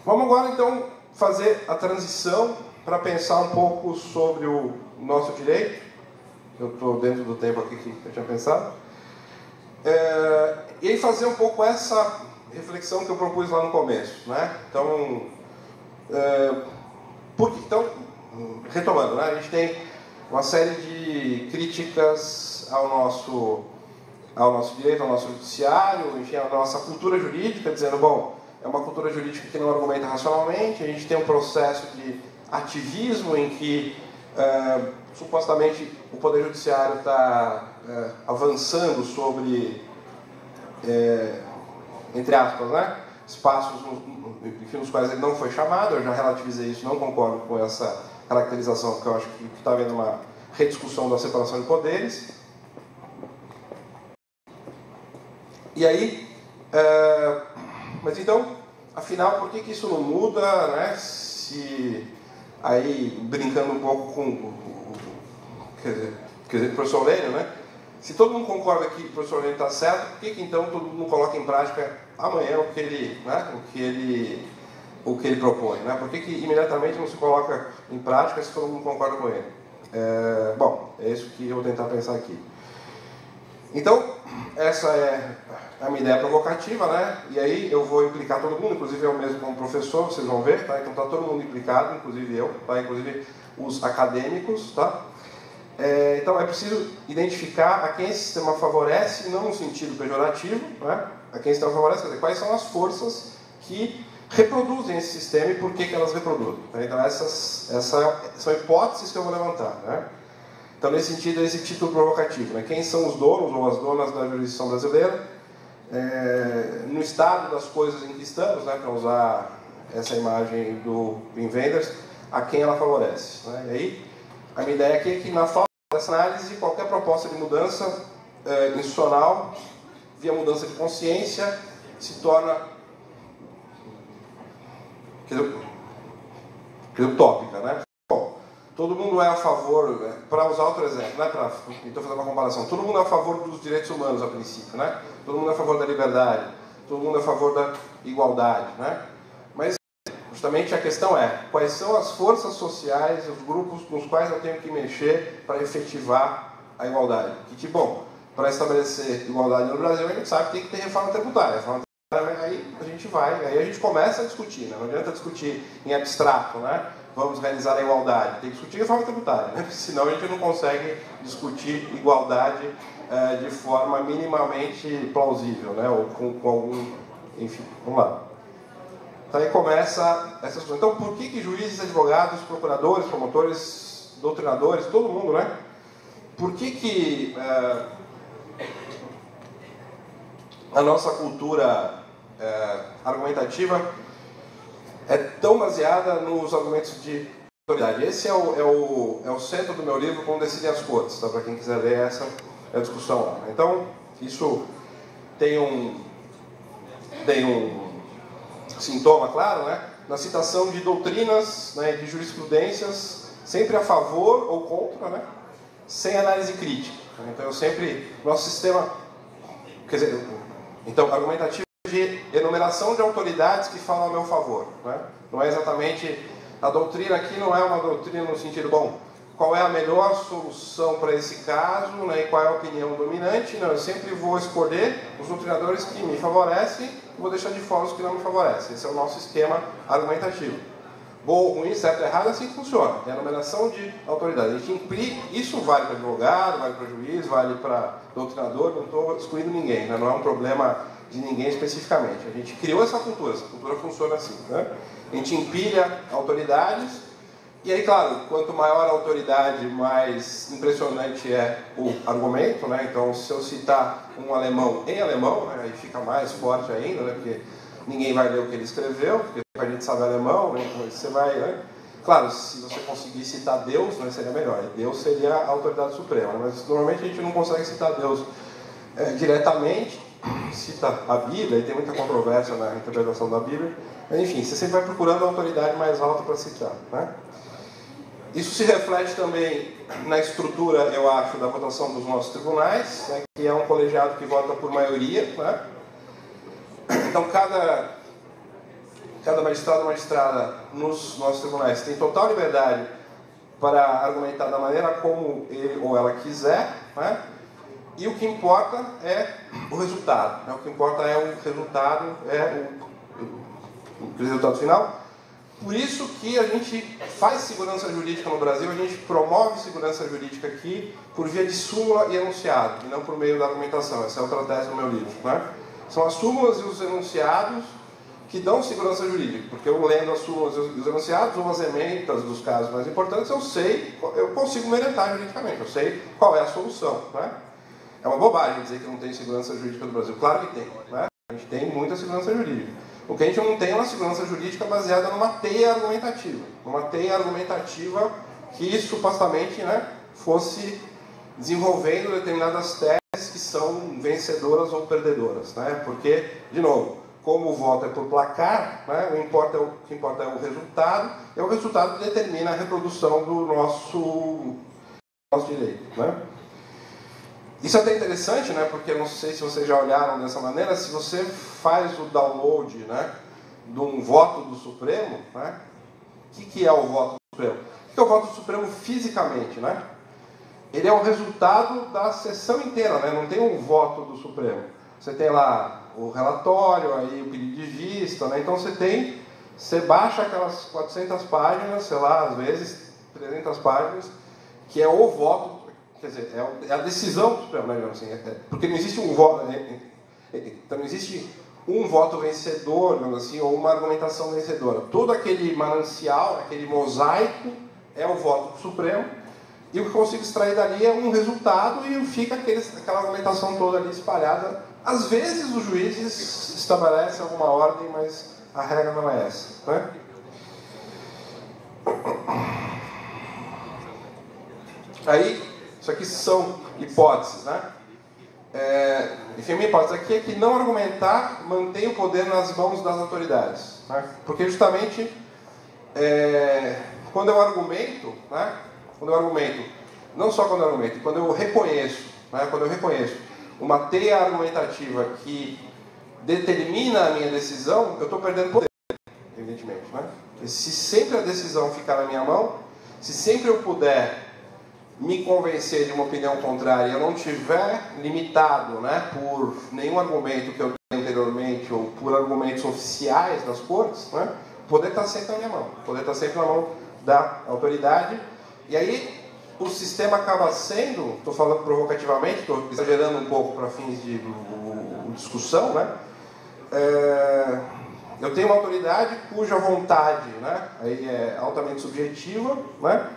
S2: Vamos agora, então, fazer a transição para pensar um pouco sobre o nosso direito. Eu estou dentro do tempo aqui que eu tinha pensado. E aí fazer um pouco essa reflexão que eu propus lá no começo, né? Então, retomando, né? A gente tem uma série de críticas ao nosso direito, ao nosso judiciário, enfim, à nossa cultura jurídica, dizendo, bom, é uma cultura jurídica que não argumenta racionalmente, a gente tem um processo de ativismo em que supostamente o Poder Judiciário está avançando sobre, entre aspas, né, espaços enfim, nos quais ele não foi chamado. Eu já relativizei isso, não concordo com essa caracterização, porque eu acho que está havendo uma rediscussão da separação de poderes. E aí, mas então, afinal, por que isso não muda, né? Se, aí, brincando um pouco com, quer dizer, o professor Lênio, né? Se todo mundo concorda que o professor Lênio está certo, por que então todo mundo coloca em prática amanhã o que ele, né? o que ele propõe, né? Por que imediatamente não se coloca em prática se todo mundo concorda com ele? Bom, é isso que eu vou tentar pensar aqui. Então, essa é a minha ideia provocativa, né? E aí eu vou implicar todo mundo, inclusive eu mesmo como professor, vocês vão ver, tá? Então está todo mundo implicado, inclusive eu, tá? Inclusive os acadêmicos, tá? Então é preciso identificar a quem esse sistema favorece, não no sentido pejorativo, né? A quem esse sistema favorece, quer dizer, quais são as forças que reproduzem esse sistema e por que elas reproduzem. Tá? Então essas são hipóteses que eu vou levantar, né? Então, nesse sentido, esse título provocativo, né? Quem são os donos ou as donas da jurisdição brasileira, no estado das coisas em que estamos, né? Para usar essa imagem do Wim Wenders, a quem ela favorece, né? E aí, a minha ideia aqui é que, na falta dessa análise, qualquer proposta de mudança institucional, via mudança de consciência, se torna utópica, né? Todo mundo é a favor, para usar outro exemplo, né, estou fazendo uma comparação, todo mundo é a favor dos direitos humanos a princípio, né? Todo mundo é a favor da liberdade, todo mundo é a favor da igualdade, né? Mas justamente a questão é, quais são as forças sociais, os grupos nos quais eu tenho que mexer para efetivar a igualdade? Bom, para estabelecer igualdade no Brasil, a gente sabe que tem que ter reforma tributária. Aí a gente começa a discutir, né? Não adianta discutir em abstrato, né? Vamos realizar a igualdade. Tem que discutir a reforma tributária, né? Porque senão a gente não consegue discutir igualdade de forma minimamente plausível, né? Ou com algum... Enfim, vamos lá. Então aí começa essa discussão. Então, por que juízes, advogados, procuradores, promotores, doutrinadores, todo mundo, né? Por que a nossa cultura argumentativa é tão baseada nos argumentos de autoridade? Esse é o centro do meu livro, Como Decidem as Cortes, tá? Para quem quiser ler essa discussão lá. Então, isso tem um sintoma, claro, né? Na citação de doutrinas, né, de jurisprudências, sempre a favor ou contra, né? Sem análise crítica. Então, nosso sistema, quer dizer, então, argumentativo de enumeração de autoridades que falam a meu favor, né? Não é exatamente, a doutrina aqui não é uma doutrina no sentido, bom, qual é a melhor solução para esse caso, né, e qual é a opinião dominante. Não, eu sempre vou escolher os doutrinadores que me favorecem e vou deixar de fora os que não me favorecem. Esse é o nosso esquema argumentativo. Bom ou ruim, certo ou errado, assim que funciona. É a numeração de autoridades. A gente implica, isso vale para advogado, vale para juiz, vale para doutrinador, não estou excluindo ninguém, né? Não é um problema de ninguém especificamente. A gente criou essa cultura funciona assim, né? A gente empilha autoridades, e aí, claro, quanto maior a autoridade, mais impressionante é o argumento, né? Então, se eu citar um alemão em alemão, né, aí fica mais forte ainda, né? Porque ninguém vai ler o que ele escreveu, porque a gente sabe alemão, né? Então você vai, né? Claro, se você conseguir citar Deus, né, seria melhor. Deus seria a autoridade suprema, mas normalmente a gente não consegue citar Deus diretamente. Cita a Bíblia, e tem muita controvérsia na interpretação da Bíblia, mas enfim, você sempre vai procurando a autoridade mais alta para citar, né? Isso se reflete também na estrutura, eu acho, da votação dos nossos tribunais, né, que é um colegiado que vota por maioria, né? Então cada magistrado ou magistrada nos nossos tribunais tem total liberdade para argumentar da maneira como ele ou ela quiser, né? E o que importa é o resultado, né? O que importa é o resultado, o resultado final. Por isso que a gente faz segurança jurídica no Brasil, a gente promove segurança jurídica aqui por via de súmula e enunciado, e não por meio da argumentação. Essa é outra tese do meu livro, né? São as súmulas e os enunciados que dão segurança jurídica, porque eu lendo as súmulas e os enunciados, ou as ementas dos casos mais importantes, eu consigo me orientar juridicamente, eu sei qual é a solução, né? É uma bobagem dizer que não tem segurança jurídica no Brasil. Claro que tem, né? A gente tem muita segurança jurídica. O que a gente não tem é uma segurança jurídica baseada numa teia argumentativa. Numa teia argumentativa que supostamente, né, fosse desenvolvendo determinadas teses que são vencedoras ou perdedoras, né? Porque, de novo, como o voto é por placar, né, o que importa é o resultado, e é o resultado que determina a reprodução do nosso direito, né? Isso é até interessante, né, porque eu não sei se vocês já olharam dessa maneira, se você faz o download, né, de um voto do Supremo, né, o que é o voto do Supremo? O que é o voto do Supremo fisicamente, né? Ele é o resultado da sessão inteira, né? Não tem um voto do Supremo. Você tem lá o relatório, aí o pedido de vista, né? Então você baixa aquelas 400 páginas, sei lá, às vezes 300 páginas, que é o voto, quer dizer, é a decisão do Supremo, né? Assim, porque não existe um voto, então não existe um voto vencedor, assim, ou uma argumentação vencedora. Todo aquele manancial, aquele mosaico, é o voto do Supremo. E o que eu consigo extrair dali é um resultado e fica aquela argumentação toda ali espalhada. Às vezes os juízes estabelecem alguma ordem, mas a regra não é essa, né? Aí, isso aqui são hipóteses, né? Enfim, a minha hipótese aqui é que não argumentar mantém o poder nas mãos das autoridades, né? Porque justamente quando eu argumento, né? Não só quando eu argumento, quando eu reconheço, né? Quando eu reconheço uma teia argumentativa que determina a minha decisão, eu estou perdendo poder, evidentemente, né? E se sempre a decisão ficar na minha mão, se sempre eu puder me convencer de uma opinião contrária e eu não estiver limitado, né, por nenhum argumento que eu tenho anteriormente ou por argumentos oficiais das cortes, né, o poder está sempre na minha mão. O poder está sempre na mão da autoridade. E aí o sistema acaba sendo, estou falando provocativamente, estou exagerando um pouco para fins de discussão, né? Eu tenho uma autoridade cuja vontade, né, aí é altamente subjetiva, né?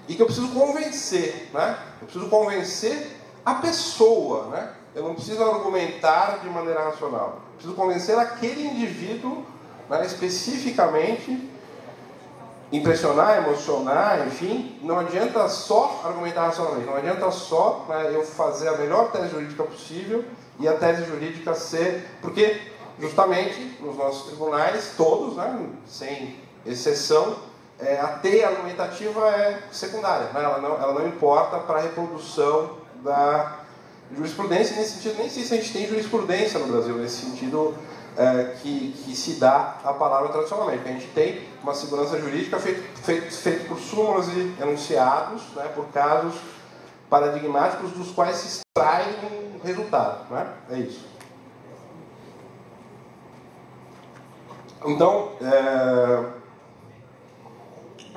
S2: E que eu preciso convencer, né? Eu preciso convencer a pessoa, né? Eu não preciso argumentar de maneira racional. Eu preciso convencer aquele indivíduo, né, especificamente, impressionar, emocionar, enfim. Não adianta só argumentar racionalmente, não adianta só, né, eu fazer a melhor tese jurídica possível e a tese jurídica ser... Porque, justamente, nos nossos tribunais, todos, né, sem exceção, a teia argumentativa é secundária, né? Ela não importa para a reprodução da jurisprudência. Nesse sentido, nem sei se a gente tem jurisprudência no Brasil, nesse sentido que se dá a palavra tradicionalmente. A gente tem uma segurança jurídica feita por súmulas e enunciados, né, por casos paradigmáticos dos quais se extrai um resultado, né? É isso. Então,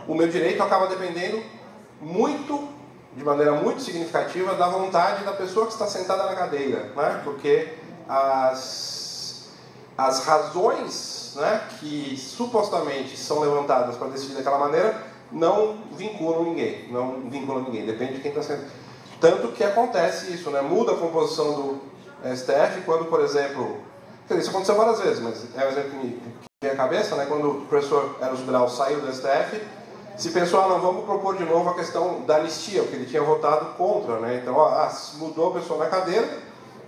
S2: o meu direito acaba dependendo muito, de maneira muito significativa, da vontade da pessoa que está sentada na cadeira, né? Porque as razões, né, que supostamente são levantadas para decidir daquela maneira não vinculam ninguém, depende de quem está sentado. Tanto que acontece isso, né? Muda a composição do STF quando, por exemplo, quer dizer, isso aconteceu várias vezes, mas é um exemplo que vem à cabeça, né? Quando o professor Eros Grau saiu do STF, se pensou, não, vamos propor de novo a questão da anistia, porque ele tinha votado contra, né? Então, mudou a pessoa na cadeira,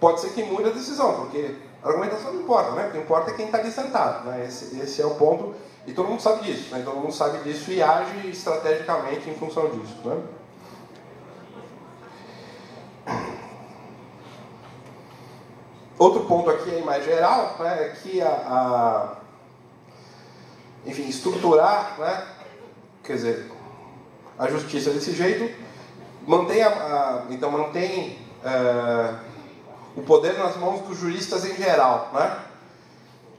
S2: pode ser que mude a decisão, porque a argumentação não importa, né? O que importa é quem está ali sentado, né? Esse é o ponto, e todo mundo sabe disso, né? Todo mundo sabe disso e age estrategicamente em função disso, né? Outro ponto aqui aí mais geral, né, é que enfim, estruturar, né, quer dizer, a justiça desse jeito mantém o poder nas mãos dos juristas em geral, né?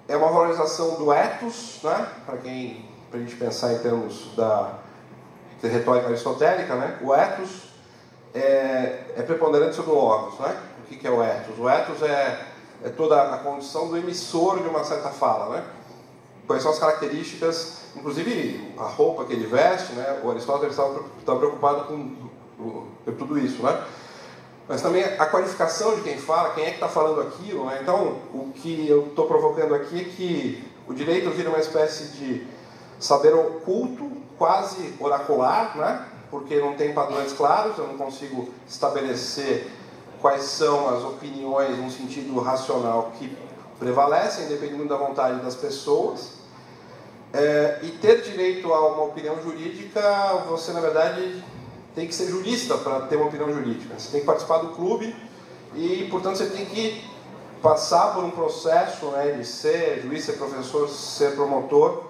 S2: É uma valorização do ethos, né? Para a gente pensar em termos da retórica aristotélica, né? O ethos é preponderante sobre o logos, né? O que é o ethos? O ethos é toda a condição do emissor de uma certa fala, né? Quais são as características, inclusive a roupa que ele veste, né? O Aristóteles estava preocupado com tudo isso, né? Mas também a qualificação de quem fala, quem é que está falando aquilo, né? Então, o que eu estou provocando aqui é que o direito vira uma espécie de saber oculto, quase oracular, né? Porque não tem padrões claros, eu não consigo estabelecer quais são as opiniões no sentido racional que prevalecem, dependendo da vontade das pessoas. E ter direito a uma opinião jurídica, você, na verdade, tem que ser jurista para ter uma opinião jurídica. Você tem que participar do clube e, portanto, você tem que passar por um processo, né, de ser juiz, ser professor, ser promotor.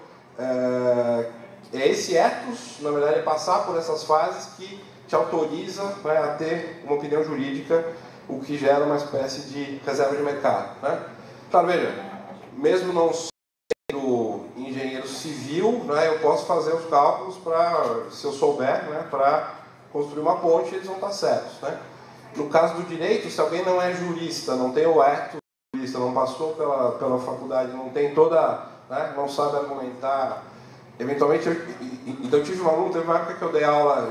S2: Esse ethos, na verdade, é passar por essas fases que te autoriza, né, a ter uma opinião jurídica, o que gera uma espécie de reserva de mercado, né? Claro, veja, mesmo não sendo engenheiro civil, né, eu posso fazer os cálculos para, se eu souber, né, para construir uma ponte, eles vão estar certos, né? No caso do direito, se alguém não é jurista, não tem o ethos de jurista, não passou pela faculdade, não tem toda, né, não sabe argumentar, eventualmente, então eu tive um aluno, teve uma época que eu dei aula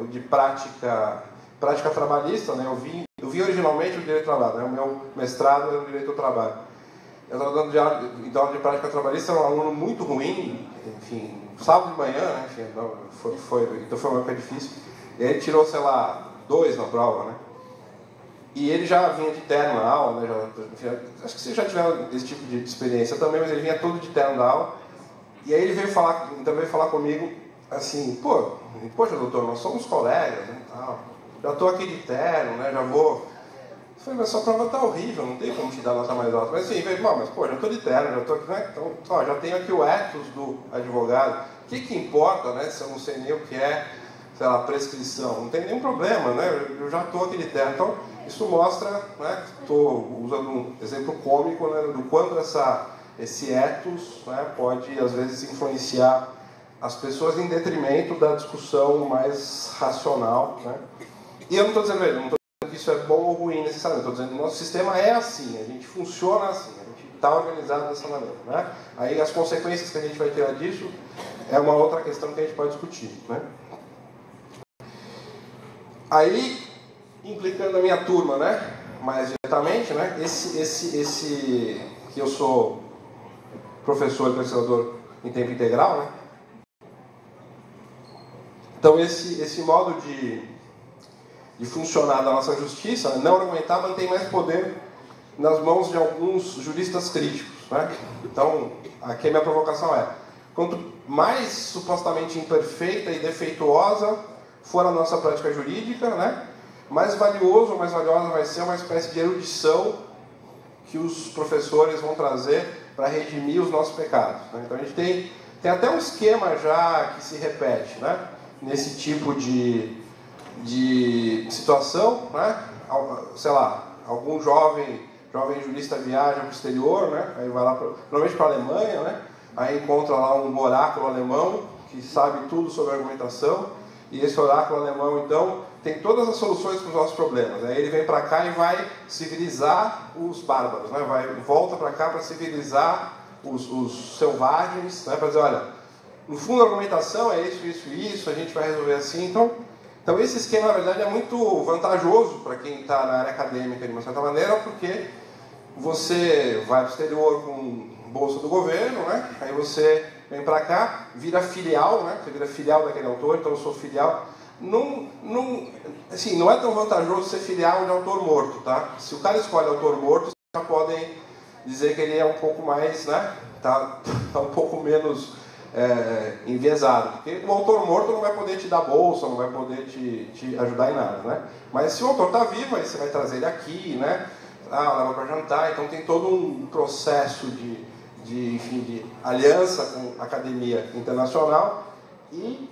S2: de prática trabalhista, né? Eu vi originalmente o direito do trabalho, né? O meu mestrado era o direito do trabalho. Eu estava dando aula de prática trabalhista, era um aluno muito ruim, enfim, sábado de manhã, né? Enfim, então foi uma época difícil. E aí ele tirou, sei lá, 2 na prova, né? E ele já vinha de terno na aula, né? Enfim, acho que vocês já tiveram esse tipo de experiência também, mas ele vinha todo de terno da aula. E aí ele veio falar comigo assim, poxa doutor, nós somos colegas, né, tal. Já estou aqui de terno, né, já vou... Eu falei, mas sua prova está horrível, não tem como te dar nota mais alta. Mas assim, mas pô, já estou de terno, já estou aqui, né? Então, ó, já tenho aqui o ethos do advogado. O que importa, né, se eu não sei nem o que é, sei lá, prescrição? Não tem nenhum problema, né? Eu já estou aqui de terno. Então, isso mostra, né, estou usando um exemplo cômico, né, do quanto esse ethos, né, pode, às vezes, influenciar as pessoas em detrimento da discussão mais racional, né? E eu não estou dizendo, não estou dizendo que isso é bom ou ruim necessariamente, estou dizendo que o nosso sistema é assim, a gente funciona assim, a gente está organizado dessa maneira, né? Aí as consequências que a gente vai tirar disso é uma outra questão que a gente pode discutir, né? Aí, implicando a minha turma, né, mais diretamente, né, esse que eu sou professor e pesquisador em tempo integral, né? Então esse modo de funcionar da nossa justiça, né, não argumentar, mantém mais poder nas mãos de alguns juristas críticos, né? Então, aqui a minha provocação é, quanto mais supostamente imperfeita e defeituosa for a nossa prática jurídica, né, mais valioso ou mais valiosa vai ser uma espécie de erudição que os professores vão trazer para redimir os nossos pecados, né? Então a gente tem até um esquema já que se repete, né, nesse tipo de situação, né? Sei lá, algum jovem jurista viaja para o exterior, né? Aí vai lá, normalmente para a Alemanha, né? Aí encontra lá um oráculo alemão que sabe tudo sobre argumentação, e esse oráculo alemão, então, tem todas as soluções para os nossos problemas. Aí ele vem para cá e vai civilizar os bárbaros, né? Volta para cá para civilizar os selvagens, né? Para dizer, olha, no fundo a argumentação é isso, a gente vai resolver assim. Então esse esquema, na verdade, é muito vantajoso para quem está na área acadêmica, de uma certa maneira, porque você vai para o exterior com bolsa do governo, né? Aí você vem para cá, vira filial, né? Você vira filial daquele autor, então eu sou filial. Assim, não é tão vantajoso ser filial de autor morto, tá? Se o cara escolhe autor morto, vocês já podem dizer que ele é um pouco mais, né? Tá um pouco menos enviesado, porque o autor morto não vai poder te dar bolsa, não vai poder te ajudar em nada, né? Mas se o autor está vivo, aí você vai trazer ele aqui, né? Leva para jantar, então tem todo um processo de aliança com a academia internacional e,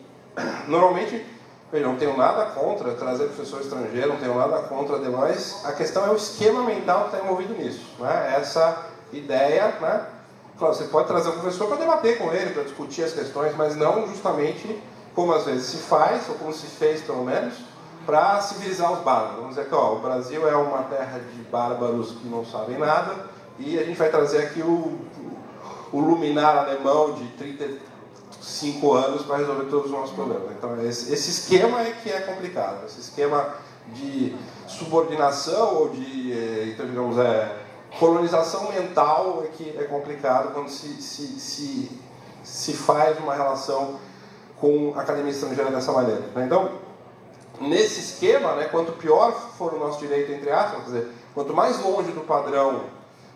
S2: normalmente, eu não tenho nada contra trazer professor estrangeiro, não tenho nada contra demais, a questão é o esquema mental que está envolvido nisso, né? Essa ideia, né? Claro, você pode trazer o professor para debater com ele, para discutir as questões, mas não justamente como às vezes se faz, ou como se fez pelo menos, para civilizar os bárbaros. Vamos dizer que o Brasil é uma terra de bárbaros que não sabem nada, e a gente vai trazer aqui o luminar alemão de 35 anos para resolver todos os nossos problemas. Então esse esquema é que é complicado, esse esquema de subordinação ou de, então, digamos, colonização mental é que é complicado quando se faz uma relação com a academia estrangeira dessa maneira. Então, nesse esquema, né, quanto pior for o nosso direito, entre aspas, quer dizer, quanto mais longe do padrão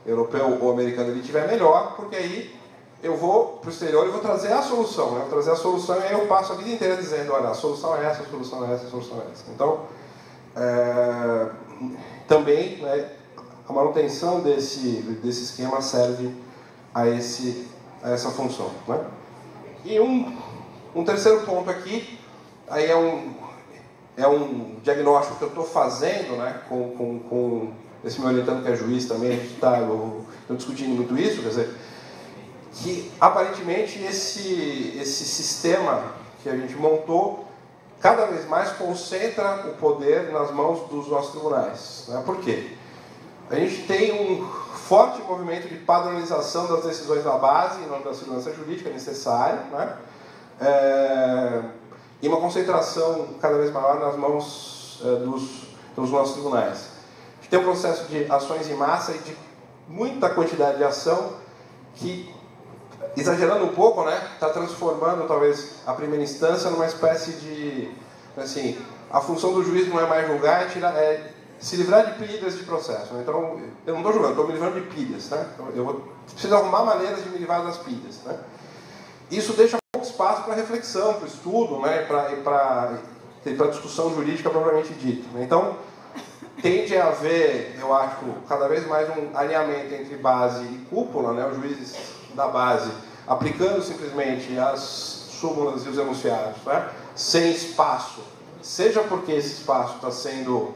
S2: europeu ou americano ele estiver, melhor, porque aí eu vou para o exterior e vou trazer a solução. Né? Vou trazer a solução e aí eu passo a vida inteira dizendo, olha, a solução é essa, a solução é essa, a solução é essa. Então, também, né, a manutenção desse esquema serve a essa função. Né? E um terceiro ponto aqui, aí é um diagnóstico que eu estou fazendo, né, com esse meu orientando que é juiz também, a gente está discutindo muito isso, quer dizer, que aparentemente esse sistema que a gente montou cada vez mais concentra o poder nas mãos dos nossos tribunais. Né? Por quê? A gente tem um forte movimento de padronização das decisões da base em nome da segurança jurídica necessária, né? E uma concentração cada vez maior nas mãos dos nossos tribunais. A gente tem um processo de ações em massa e de muita quantidade de ação que, exagerando um pouco, né, está transformando talvez a primeira instância numa espécie de, assim, a função do juiz não é mais julgar, é se livrar de pilhas de processo. Né? Então, eu não estou julgando, estou me livrando de pilhas. Né? Então, eu preciso arrumar maneiras de me livrar das pilhas. Né? Isso deixa pouco espaço para reflexão, para estudo, né? para discussão jurídica propriamente dita. Né? Então, tende a haver, eu acho, cada vez mais um alinhamento entre base e cúpula, né? Os juízes da base aplicando simplesmente as súmulas e os enunciados, né? Sem espaço, seja porque esse espaço está sendo,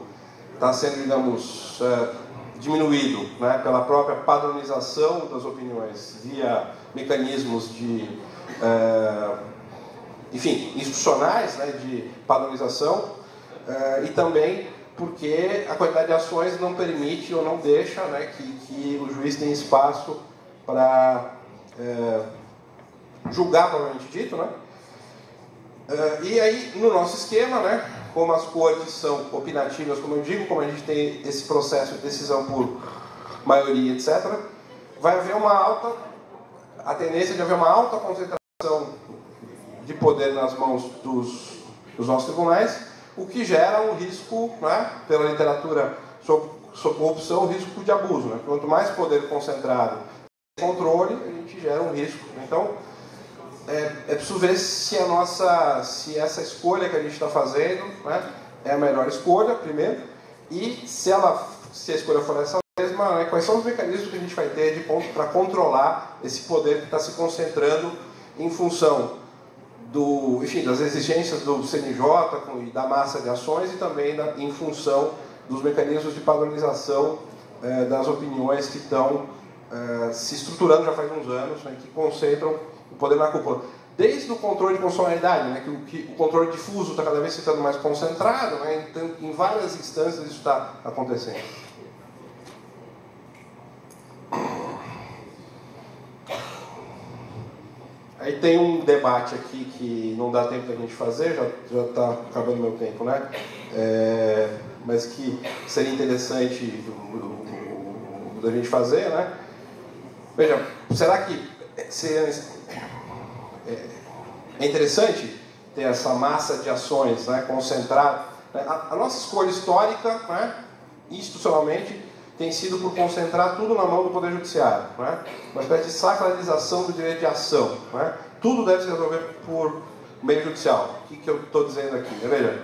S2: digamos, diminuído, né? Pela própria padronização das opiniões via mecanismos de, enfim, institucionais, né? De padronização, e também porque a quantidade de ações não permite ou não deixa, né, que o juiz tenha espaço para julgar, propriamente dito. Né? E aí, no nosso esquema, né, como as cortes são opinativas, como eu digo, como a gente tem esse processo de decisão por maioria, etc., vai haver a tendência de haver uma alta concentração de poder nas mãos dos nossos tribunais, o que gera um risco, né, pela literatura sobre corrupção, um risco de abuso. Né? Quanto mais poder concentrado e controle, a gente gera um risco. Então, é preciso ver se essa escolha que a gente está fazendo, né, é a melhor escolha, primeiro, e se a escolha for essa mesma, né, quais são os mecanismos que a gente vai ter para controlar esse poder que está se concentrando em função enfim, das exigências do CNJ e da massa de ações e também em função dos mecanismos de padronização das opiniões que estão se estruturando já faz uns anos, né, que concentram o poder na cúpula. Desde o controle de constitucionalidade, né, que o controle difuso está cada vez se ficando mais concentrado, né, então, em várias instâncias isso está acontecendo. Aí tem um debate aqui que não dá tempo da gente fazer, já está acabando meu tempo, né? Mas que seria interessante da gente fazer, né? Veja, será que é interessante ter essa massa de ações, né, concentrada? A nossa escolha histórica, né, institucionalmente, tem sido por concentrar tudo na mão do Poder Judiciário, né? Uma espécie de sacralização do direito de ação. Né? Tudo deve se resolver por meio judicial. O que eu estou dizendo aqui? Veja.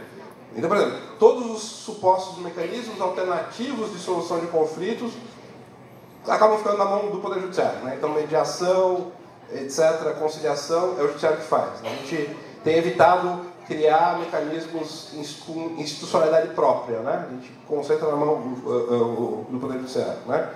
S2: Então, por exemplo, todos os supostos mecanismos alternativos de solução de conflitos acabam ficando na mão do Poder Judiciário. Né? Então, mediação, etc., conciliação, é o Judiciário que faz. Né? A gente tem evitado criar mecanismos com institucionalidade própria, né? A gente concentra na mão do Poder Judiciário, né?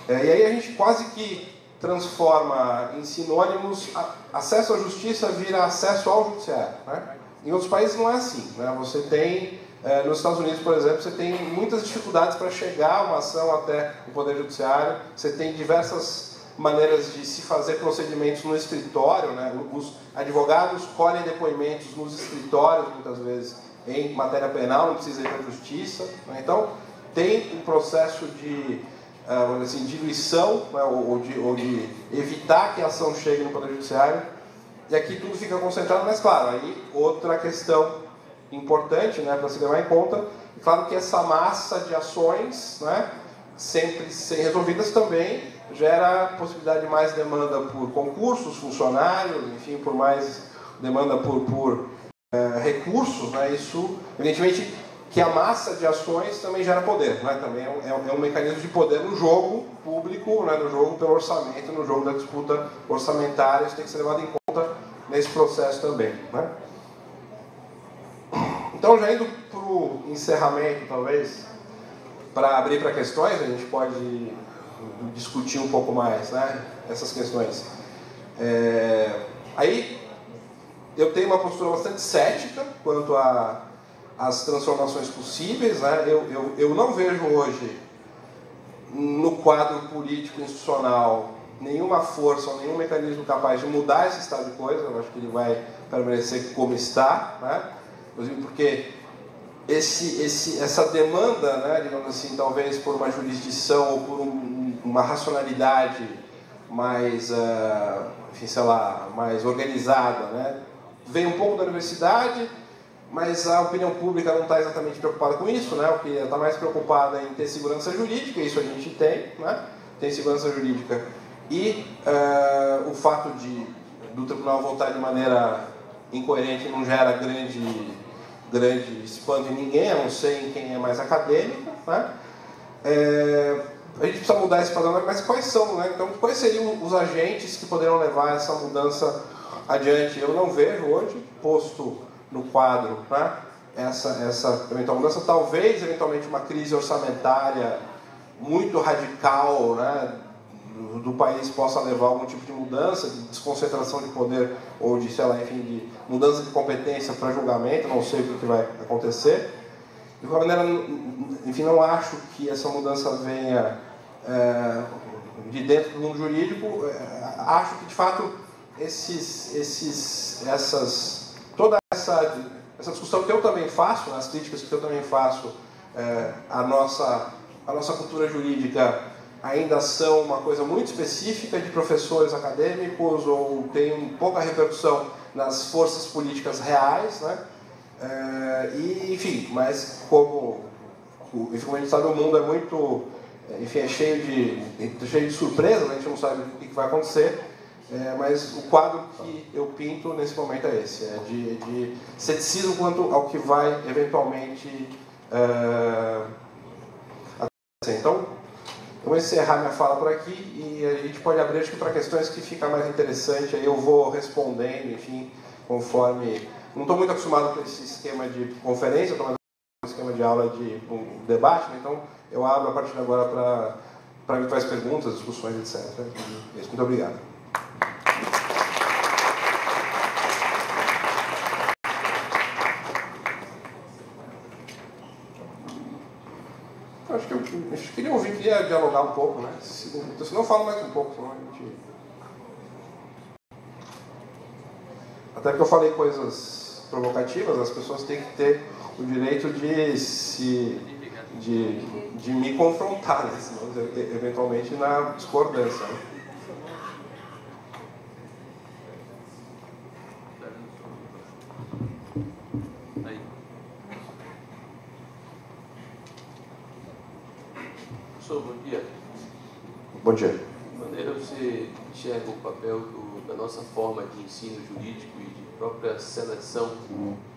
S2: E aí a gente quase que transforma em sinônimos acesso à justiça vira acesso ao judiciário, né? Em outros países não é assim, né? Você tem, nos Estados Unidos, por exemplo, você tem muitas dificuldades para chegar a uma ação até o Poder Judiciário, você tem diversas maneiras de se fazer procedimentos no escritório, né? Os advogados colhem depoimentos nos escritórios, muitas vezes, em matéria penal, não precisa ir para a justiça. Né? Então, tem um processo de assim, diluição, né, ou de evitar que a ação chegue no Poder Judiciário. E aqui tudo fica concentrado, mas claro, aí outra questão importante, né, para se levar em conta, é claro que essa massa de ações, né, sempre sem resolvidas também gera possibilidade de mais demanda por concursos, funcionários, enfim, por mais demanda por recursos, né, isso, evidentemente, que a massa de ações também gera poder, né, também é um mecanismo de poder no jogo público, né, no jogo pelo orçamento, no jogo da disputa orçamentária, isso tem que ser levado em conta nesse processo também, né. Então, já indo para o encerramento, talvez, para abrir para questões, a gente pode discutir um pouco mais, né, essas questões. Aí, eu tenho uma postura bastante cética quanto às transformações possíveis, né. Eu não vejo hoje, no quadro político institucional, nenhuma força ou nenhum mecanismo capaz de mudar esse estado de coisa. Eu acho que ele vai permanecer como está, né? Inclusive porque essa demanda, né, digamos assim, talvez por uma jurisdição ou por uma racionalidade mais, enfim, sei lá, mais organizada, né, vem um pouco da universidade, mas a opinião pública não está exatamente preocupada com isso, né, o que está mais preocupada em ter segurança jurídica, isso a gente tem, né, tem segurança jurídica, e o fato do tribunal votar de maneira incoerente não gera grande espanto em ninguém, a não ser em quem é mais acadêmico, né? A gente precisa mudar esse padrão, mas quais são, né? Então, quais seriam os agentes que poderiam levar essa mudança adiante? Eu não vejo hoje, posto no quadro, né, essa eventual mudança, talvez eventualmente uma crise orçamentária muito radical, né, do país possa levar a algum tipo de mudança, de desconcentração de poder ou de, sei lá, enfim, de mudança de competência para julgamento, não sei o que vai acontecer. De qualquer maneira, enfim, não acho que essa mudança venha de dentro do mundo jurídico. Acho que, de fato, toda essa discussão que eu também faço, as críticas que eu também faço à nossa cultura jurídica, ainda são uma coisa muito específica de professores acadêmicos ou tem pouca repercussão nas forças políticas reais, né? E, enfim, mas como a gente sabe, o mundo é muito, enfim, é cheio de surpresas, a gente não sabe o que vai acontecer, mas o quadro que eu pinto nesse momento é esse, de ceticismo quanto ao que vai eventualmente acontecer. Então, eu vou encerrar minha fala por aqui e a gente pode abrir, acho que, para questões que fica mais interessante. Aí eu vou respondendo, enfim, conforme... Não estou muito acostumado com esse esquema de conferência, estou mais com esquema de aula de debate, né? Então eu abro a partir de agora para eventuais perguntas, discussões, etc. Muito obrigado. Acho que eu queria ouvir, queria dialogar um pouco, né? Se não, falo mais um pouco, senão a gente... Até porque eu falei coisas provocativas, as pessoas têm que ter o direito de me confrontar, né? Senão, eventualmente, na discordância, né?
S3: Professor, bom dia.
S1: Bom dia.
S3: De maneira você enxerga o papel da nossa forma de ensino jurídico e de própria seleção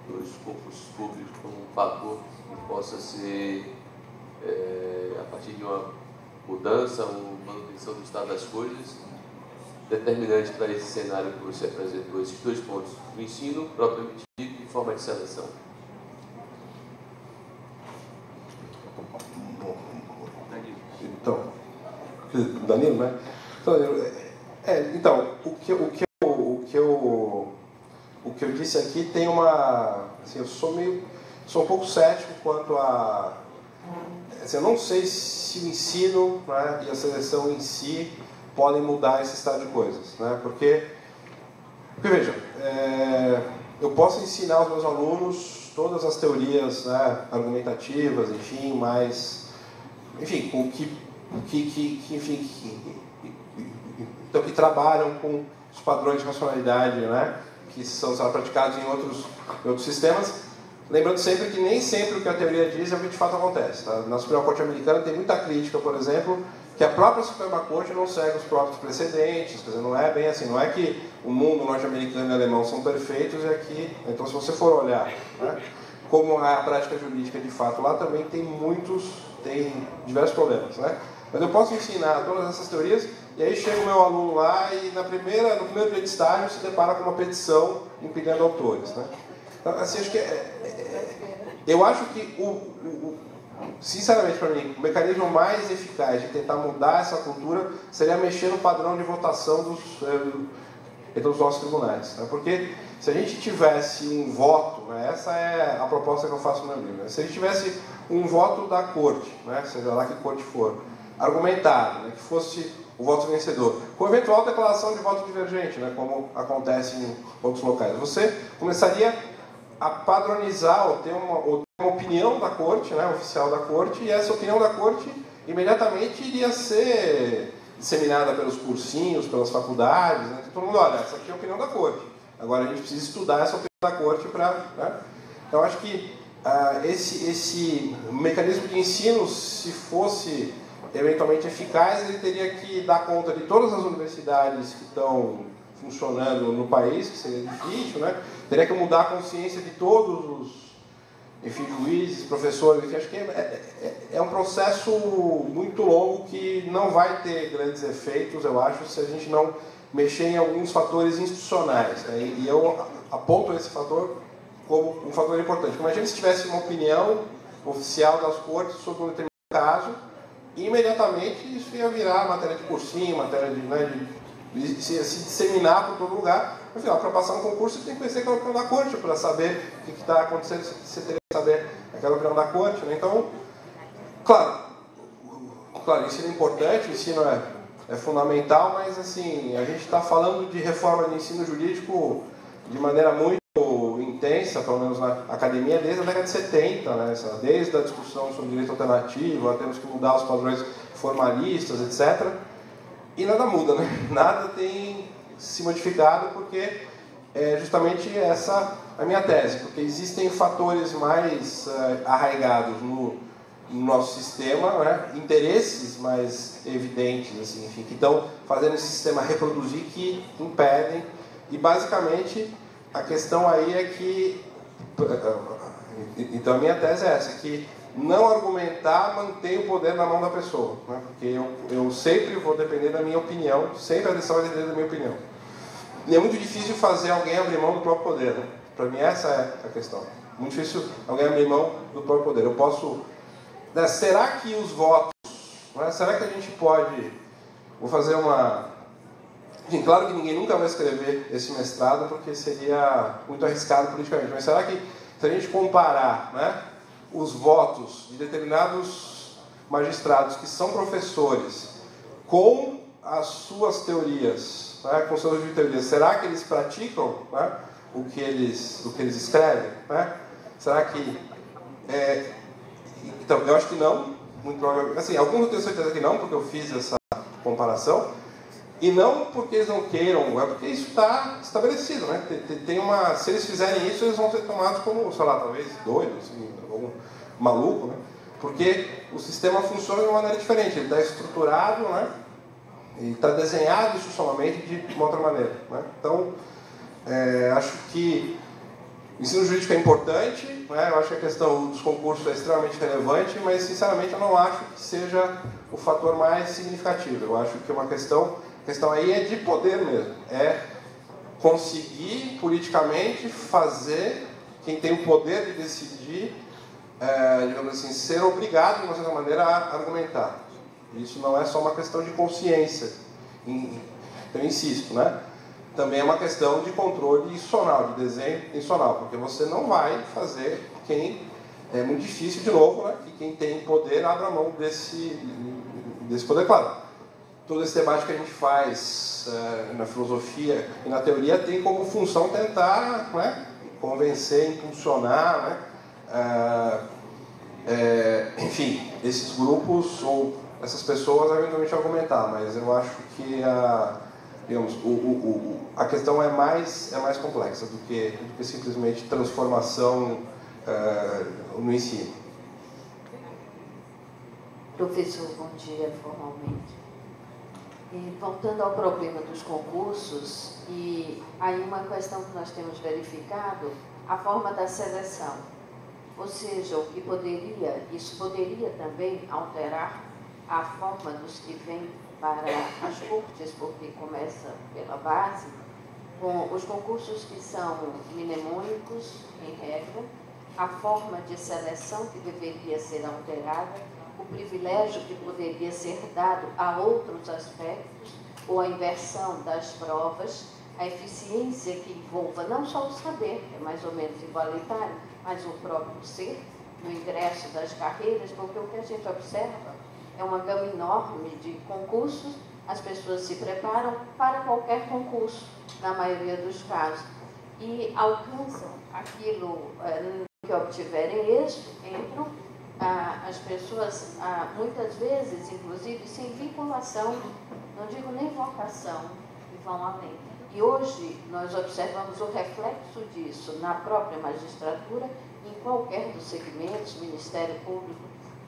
S3: dos concursos públicos como um fator que possa ser, a partir de uma mudança ou manutenção do estado das coisas, determinante para esse cenário que você apresentou, esses dois pontos, o ensino propriamente dito e forma de seleção?
S2: Então, Danilo, né? Então, o que eu disse aqui tem uma... Assim, eu sou um pouco cético quanto a... Assim, eu não sei se o ensino, né, e a seleção em si podem mudar esse estado de coisas, né? Porque veja, eu posso ensinar aos meus alunos todas as teorias, né, argumentativas, enfim, mas... Enfim, com que então, que trabalham com os padrões de racionalidade, né, que são praticados em outros sistemas, lembrando sempre que nem sempre o que a teoria diz é o que de fato acontece. Tá? Na Suprema Corte Americana tem muita crítica, por exemplo, que a própria Suprema Corte não segue os próprios precedentes, quer dizer, não é bem assim, não é que o mundo norte-americano e alemão são perfeitos e aqui, então se você for olhar, né, como é a prática jurídica de fato lá, também tem diversos problemas, né? Mas eu posso ensinar todas essas teorias, e aí chega o meu aluno lá e no primeiro dia de estágio se depara com uma petição impedindo autores, né? Então, assim, acho que eu acho que sinceramente para mim, o mecanismo mais eficaz de tentar mudar essa cultura seria mexer no padrão de votação dos nossos tribunais, né? Porque se a gente tivesse um voto, né, essa é a proposta que eu faço no meu livro, né? Se a gente tivesse um voto da corte, né, seja lá que corte for, argumentado, né, que fosse o voto vencedor, com eventual declaração de voto divergente, né, como acontece em outros locais, você começaria a padronizar ou ter uma opinião da corte, né, oficial da corte, e essa opinião da corte imediatamente iria ser disseminada pelos cursinhos, pelas faculdades, né? Todo mundo, olha, essa aqui é a opinião da corte. Agora a gente precisa estudar essa opinião da corte para... Né? Então acho que esse mecanismo de ensino, se fosse eventualmente eficaz, ele teria que dar conta de todas as universidades que estão funcionando no país, que seria difícil, né? Teria que mudar a consciência de todos os juízes, professores, enfim, acho que é um processo muito longo que não vai ter grandes efeitos, eu acho, se a gente não mexer em alguns fatores institucionais, né? E eu aponto esse fator como um fator importante. Imagina se tivesse uma opinião oficial das cortes sobre um determinado caso, e imediatamente isso ia virar matéria de cursinho, matéria de se disseminar por todo lugar. Afinal, para passar um concurso, você tem que conhecer aquela opinião da corte, para saber o que está acontecendo, você teria que saber aquela opinião da corte, né? Então, claro, o ensino é importante, o ensino é fundamental, mas assim, a gente está falando de reforma de ensino jurídico de maneira muito intensa, pelo menos na academia, desde a década de 70, né? Desde a discussão sobre direito alternativo, temos que mudar os padrões formalistas, etc. E nada muda, né? Nada tem se modificado, porque é justamente essa a minha tese, porque existem fatores mais arraigados no nosso sistema, né? Interesses mais evidentes, assim, enfim, que estão fazendo esse sistema reproduzir, que impedem, e basicamente a questão aí é que, então a minha tese é essa, que não argumentar mantém o poder na mão da pessoa, né? Porque eu sempre vou depender da minha opinião, sempre a decisão vai depender da minha opinião. E é muito difícil fazer alguém abrir mão do próprio poder, né? Para mim essa é a questão. Muito difícil alguém abrir mão do próprio poder. Eu posso... Né, será que os votos... Né, será que a gente pode... Vou fazer uma... Enfim, claro que ninguém nunca vai escrever esse mestrado, porque seria muito arriscado politicamente. Mas será que, se a gente comparar, né, os votos de determinados magistrados que são professores com as suas teorias, né, com seus de teorias, será que eles praticam, né, o que eles escrevem? Né? Será que... Então, eu acho que não, muito provavelmente. Assim, alguns eu tenho certeza que não, porque eu fiz essa comparação, e não porque eles não queiram, é porque isso está estabelecido, né? Se eles fizerem isso, eles vão ser tomados como, sei lá, talvez doidos, assim, algum maluco, né? Porque o sistema funciona de uma maneira diferente, ele está estruturado, né? E está desenhado institucionalmente de uma outra maneira, né? Então, acho que o ensino jurídico é importante, né? Eu acho que a questão dos concursos é extremamente relevante, mas, sinceramente, eu não acho que seja o fator mais significativo. Eu acho que a questão aí é de poder mesmo, é conseguir politicamente fazer quem tem o poder de decidir, digamos assim, ser obrigado, de uma certa maneira, a argumentar. Isso não é só uma questão de consciência, eu insisto, né? Também é uma questão de controle institucional, de desenho institucional, porque você não vai fazer é muito difícil, de novo, né, que quem tem poder abra mão desse poder. Claro, todo esse debate que a gente faz na filosofia e na teoria tem como função tentar, né, convencer, impulsionar, né, enfim, esses grupos ou essas pessoas eventualmente argumentar, mas eu acho que digamos, a questão é mais complexa do que simplesmente transformação no ensino.
S4: Professor, bom dia formalmente. Voltando ao problema dos concursos, e aí uma questão que nós temos verificado, a forma da seleção. Ou seja, isso poderia também alterar a forma dos que vêm para as cortes, porque começa pela base, com os concursos que são mnemônicos, em regra, a forma de seleção que deveria ser alterada, o privilégio que poderia ser dado a outros aspectos, ou a inversão das provas, a eficiência que envolva não só o saber, que é mais ou menos igualitário, mas o próprio ser, no ingresso das carreiras, porque o que a gente observa é uma gama enorme de concursos, as pessoas se preparam para qualquer concurso, na maioria dos casos, e alcançam aquilo que obtiverem êxito, entram as pessoas, muitas vezes, inclusive, sem vinculação, não digo nem vocação, e vão além. E hoje nós observamos o reflexo disso na própria magistratura, em qualquer dos segmentos, Ministério Público.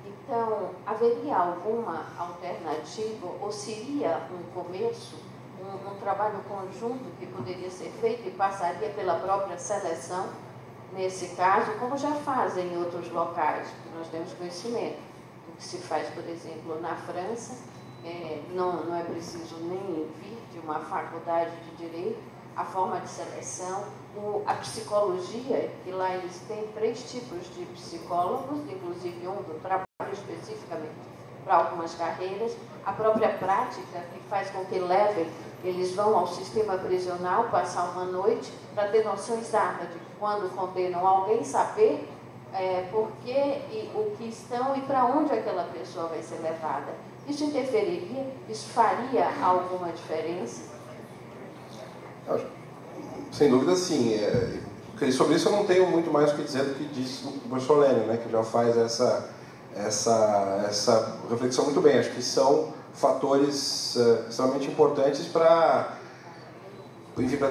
S4: Então, haveria alguma alternativa, ou seria um começo, um trabalho conjunto que poderia ser feito e passaria pela própria seleção, nesse caso, como já fazem em outros locais, que nós temos conhecimento do que se faz, por exemplo, na França, não é preciso nem vir de uma faculdade de Direito, a forma de seleção, a psicologia, que lá eles têm 3 tipos de psicólogos, inclusive um do trabalho especificamente para algumas carreiras, a própria prática, que faz com que eles vão ao sistema prisional passar uma noite para ter noção exata de quando condenam alguém, saber por que e o que estão e para onde aquela pessoa vai ser levada. Isso interferiria? Isso faria alguma diferença?
S2: Sem dúvida, sim. Sobre isso eu não tenho muito mais o que dizer do que disse o professor Lênio, né, que já faz essa reflexão muito bem. Acho que são fatores extremamente importantes para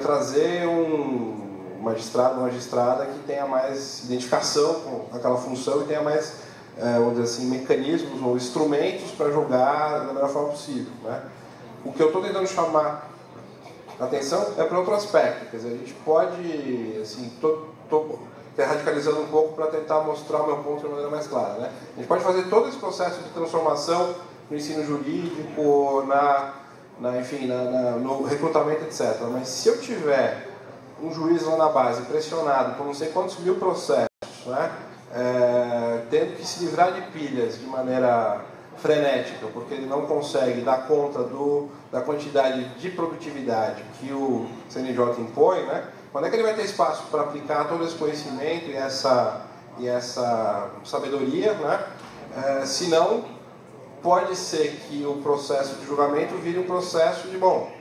S2: trazer um magistrado, uma magistrada que tenha mais identificação com aquela função e tenha mais, vamos dizer assim, mecanismos ou instrumentos para julgar da melhor forma possível, né? O que eu estou tentando chamar a atenção é para outro aspecto. Quer dizer, a gente pode, assim, estou radicalizando um pouco para tentar mostrar o meu ponto de maneira mais clara, né? A gente pode fazer todo esse processo de transformação no ensino jurídico, no recrutamento, etc. Mas se eu tiver um juiz lá na base pressionado por não sei quantos mil processos, né, tendo que se livrar de pilhas de maneira frenética, porque ele não consegue dar conta da quantidade de produtividade que o CNJ impõe, né, quando é que ele vai ter espaço para aplicar todo esse conhecimento e essa sabedoria, né? Se não, pode ser que o processo de julgamento vire um processo de, bom,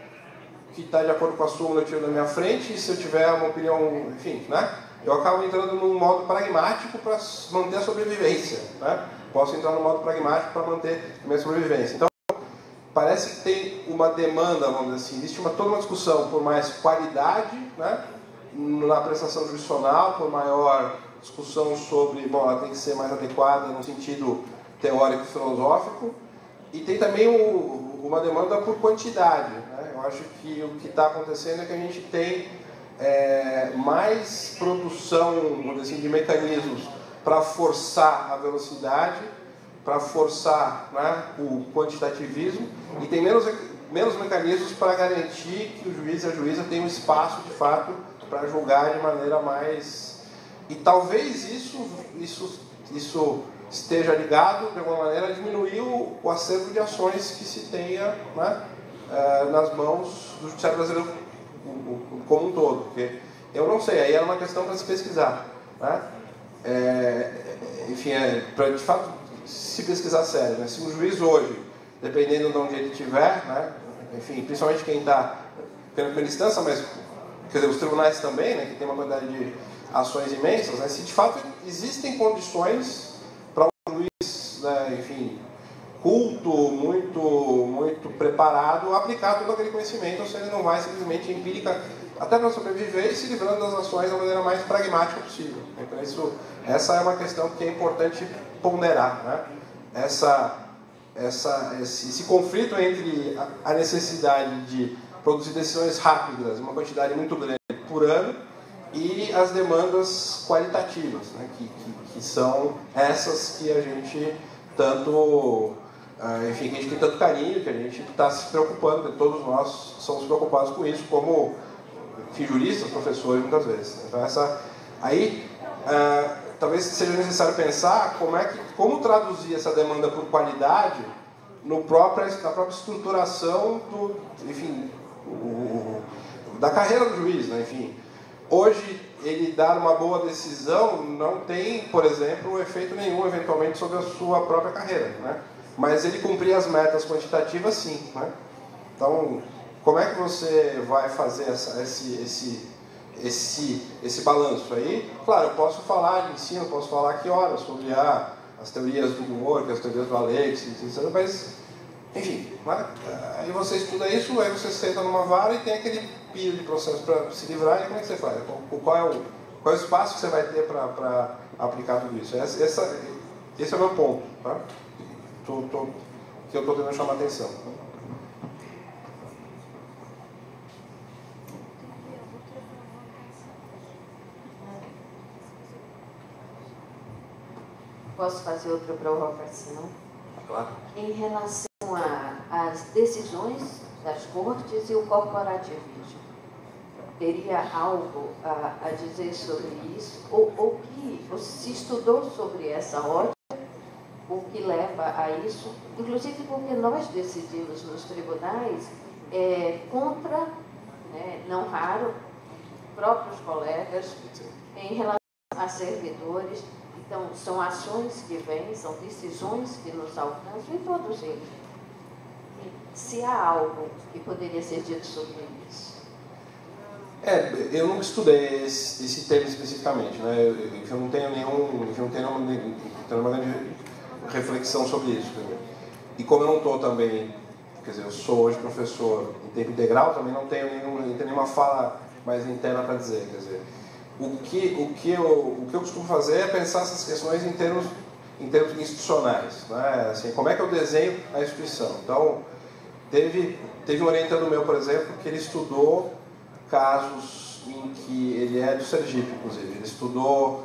S2: que está de acordo com a súmula eu tiro na minha frente, e se eu tiver uma opinião, enfim, né? Eu acabo entrando num modo pragmático para manter a sobrevivência, né? Posso entrar no modo pragmático para manter a minha sobrevivência. Então, parece que tem uma demanda, vamos dizer assim, existe toda uma discussão por mais qualidade, né, na prestação jurisdicional, por maior discussão sobre, bom, ela tem que ser mais adequada no sentido teórico e filosófico, e tem também uma demanda por quantidade, né? Eu acho que o que está acontecendo é que a gente tem mais produção, vamos dizer assim, de mecanismos para forçar a velocidade, para forçar, né, o quantitativismo, e tem menos mecanismos para garantir que o juiz e a juíza tenham espaço, de fato, para julgar de maneira mais... E talvez isso esteja ligado, de alguma maneira, a diminuir o acervo de ações que se tenha, né, nas mãos do judiciário brasileiro como um todo. Porque eu não sei, aí era uma questão para se pesquisar, né? Enfim, para de fato se pesquisar sério, né? Se um juiz hoje, dependendo de onde ele estiver, né, enfim, principalmente quem está pela primeira instância, mas quer dizer, os tribunais também, né, que tem uma quantidade de ações imensas, né, se de fato existem condições para um juiz muito preparado a aplicar todo aquele conhecimento, ou se ele não vai simplesmente empírica, até para sobreviver e se livrando das ações da maneira mais pragmática possível. Então, essa é uma questão que é importante ponderar, né? Esse conflito entre a necessidade de produzir decisões rápidas, uma quantidade muito grande por ano, e as demandas qualitativas, né? que são essas que a gente tanto, enfim, que a gente tem tanto carinho, que a gente está se preocupando, que todos nós somos preocupados com isso, como, enfim, juristas, professores, muitas vezes. Então, talvez seja necessário pensar como traduzir essa demanda por qualidade na própria estruturação da carreira do juiz, né? Enfim, hoje, ele dar uma boa decisão não tem, por exemplo, efeito nenhum, eventualmente, sobre a sua própria carreira, né? Mas ele cumprir as metas quantitativas, sim, né? Então, como é que você vai fazer esse balanço aí? Claro, eu posso falar de ensino, posso falar aqui horas sobre as teorias do humor, as teorias do Alex, mas, enfim, né? Aí você estuda isso, aí você senta numa vara e tem aquele pio de processo para se livrar, e como é que você faz? Qual é o espaço que você vai ter para aplicar tudo isso? Esse é o meu ponto, tá? Que eu estou tentando chamar a atenção.
S4: Posso fazer outra provocação?
S2: Claro.
S4: Em relação às decisões das cortes e o corporativismo. Teria algo a dizer sobre isso? Ou se estudou sobre essa ótica, o que leva a isso? Inclusive porque nós decidimos nos tribunais contra, né, não raro, próprios colegas em relação a servidores. Então, são ações que vêm, são decisões que nos alcançam, e todos eles. Se há algo que poderia ser dito sobre isso.
S2: Eu não estudei esse tema especificamente, né? Eu não tenho nenhuma grande reflexão sobre isso. Entendeu? E como eu não estou também, quer dizer, eu sou hoje professor em tempo integral, também não tenho nenhuma fala mais interna para dizer. Quer dizer, o que eu costumo fazer é pensar essas questões em termos institucionais, né? Assim, como é que eu desenho a instituição? Então, teve um orientando meu, por exemplo, que ele estudou casos em que ele é do Sergipe, inclusive. Ele estudou,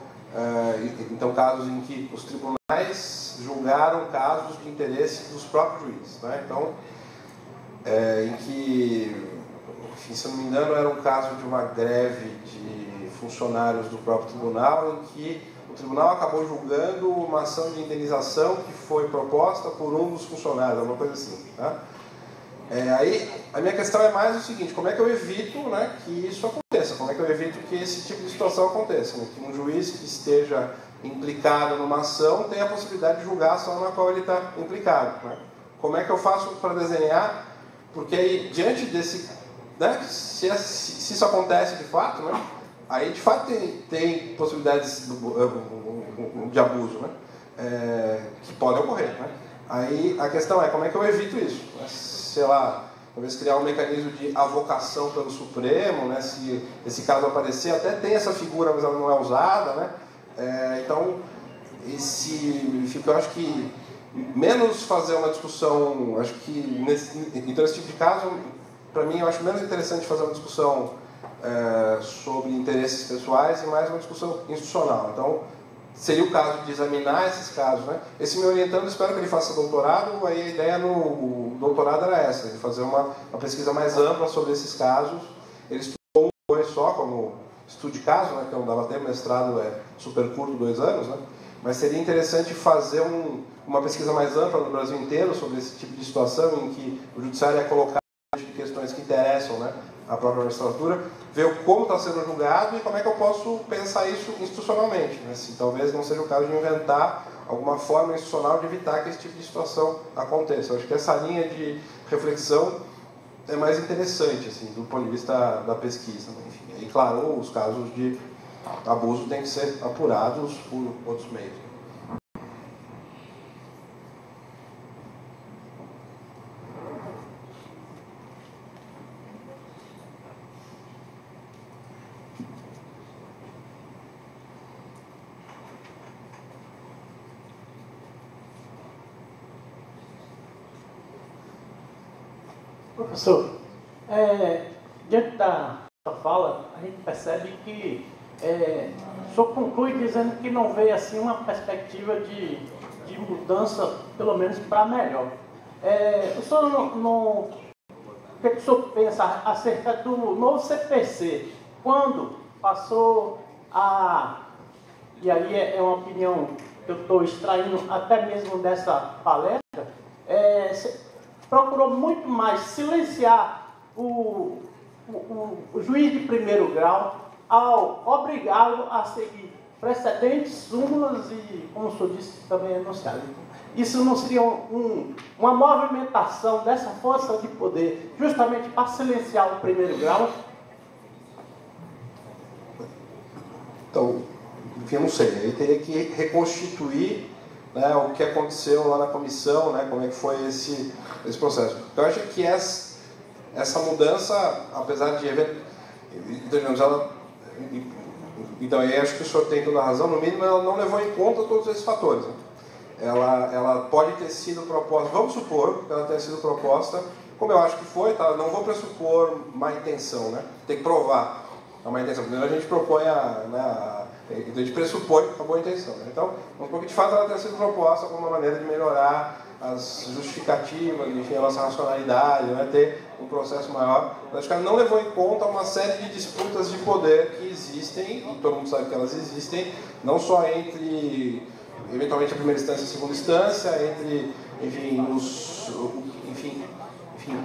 S2: então, casos em que os tribunais julgaram casos de interesse dos próprios juízes, né? Então, em que, enfim, se eu não me engano, era um caso de uma greve de funcionários do próprio tribunal, em que o tribunal acabou julgando uma ação de indenização que foi proposta por um dos funcionários, alguma coisa assim, tá? Aí a minha questão é mais o seguinte: como é que eu evito, né, que isso aconteça? Como é que eu evito que esse tipo de situação aconteça? Né? Que um juiz que esteja implicado numa ação tenha a possibilidade de julgar a ação na qual ele está implicado, né? Como é que eu faço para desenhar? Porque aí, diante desse, né, se isso acontece de fato, né, aí de fato tem possibilidades de abuso, né, que podem ocorrer, né? Aí a questão é, como é que eu evito isso? Sei lá, talvez criar um mecanismo de avocação pelo Supremo, né? Se esse caso aparecer, até tem essa figura, mas ela não é usada, né? Então, eu acho que menos fazer uma discussão, acho que então esse tipo de caso, para mim, eu acho menos interessante fazer uma discussão sobre interesses pessoais e mais uma discussão institucional. Então, seria o caso de examinar esses casos, né? Esse meu orientando, espero que ele faça doutorado, aí a ideia no doutorado era essa, de fazer uma pesquisa mais ampla sobre esses casos. Ele estudou um só, como estudo de caso, né? Que não dava tempo, mestrado é super curto, 2 anos, né? Mas seria interessante fazer uma pesquisa mais ampla no Brasil inteiro sobre esse tipo de situação, em que o judiciário é colocado de questões que interessam, né, a própria magistratura, ver como está sendo julgado e como é que eu posso pensar isso institucionalmente, né? Se talvez não seja o caso de inventar alguma forma institucional de evitar que esse tipo de situação aconteça. Eu acho que essa linha de reflexão é mais interessante, assim, do ponto de vista da pesquisa, né? Enfim, e claro, os casos de abuso têm que ser apurados por outros meios.
S5: Professor, diante da sua fala, a gente percebe que o senhor conclui dizendo que não vê assim uma perspectiva de mudança, pelo menos para melhor. O senhor o que o senhor pensa acerca do novo CPC? Quando passou a... E aí é uma opinião que eu estou extraindo até mesmo dessa palestra, procurou muito mais silenciar o juiz de primeiro grau ao obrigá-lo a seguir precedentes, súmulas e, como o senhor disse, também enunciado. Isso não seria uma movimentação dessa força de poder justamente para silenciar o primeiro grau?
S2: Então, enfim, eu não sei. Aí teria que reconstituir, né, o que aconteceu lá na comissão, né, como é que foi esse processo. Eu acho que essa mudança, apesar de... Então, aí acho que o senhor tem toda a razão. No mínimo, ela não levou em conta todos esses fatores, né? Ela pode ter sido proposta, vamos supor que ela tenha sido proposta, como eu acho que foi, tá? Não vou pressupor má intenção, né? Tem que provar a má intenção. Primeiro a gente propõe a gente pressupõe a boa intenção, né? Então, vamos supor que de fato ela tenha sido proposta como uma maneira de melhorar as justificativas, enfim, a nossa racionalidade, né? Ter um processo maior. Eu acho que ela não levou em conta uma série de disputas de poder que existem, e todo mundo sabe que elas existem, não só entre... eventualmente a primeira instância e a segunda instância, entre, enfim,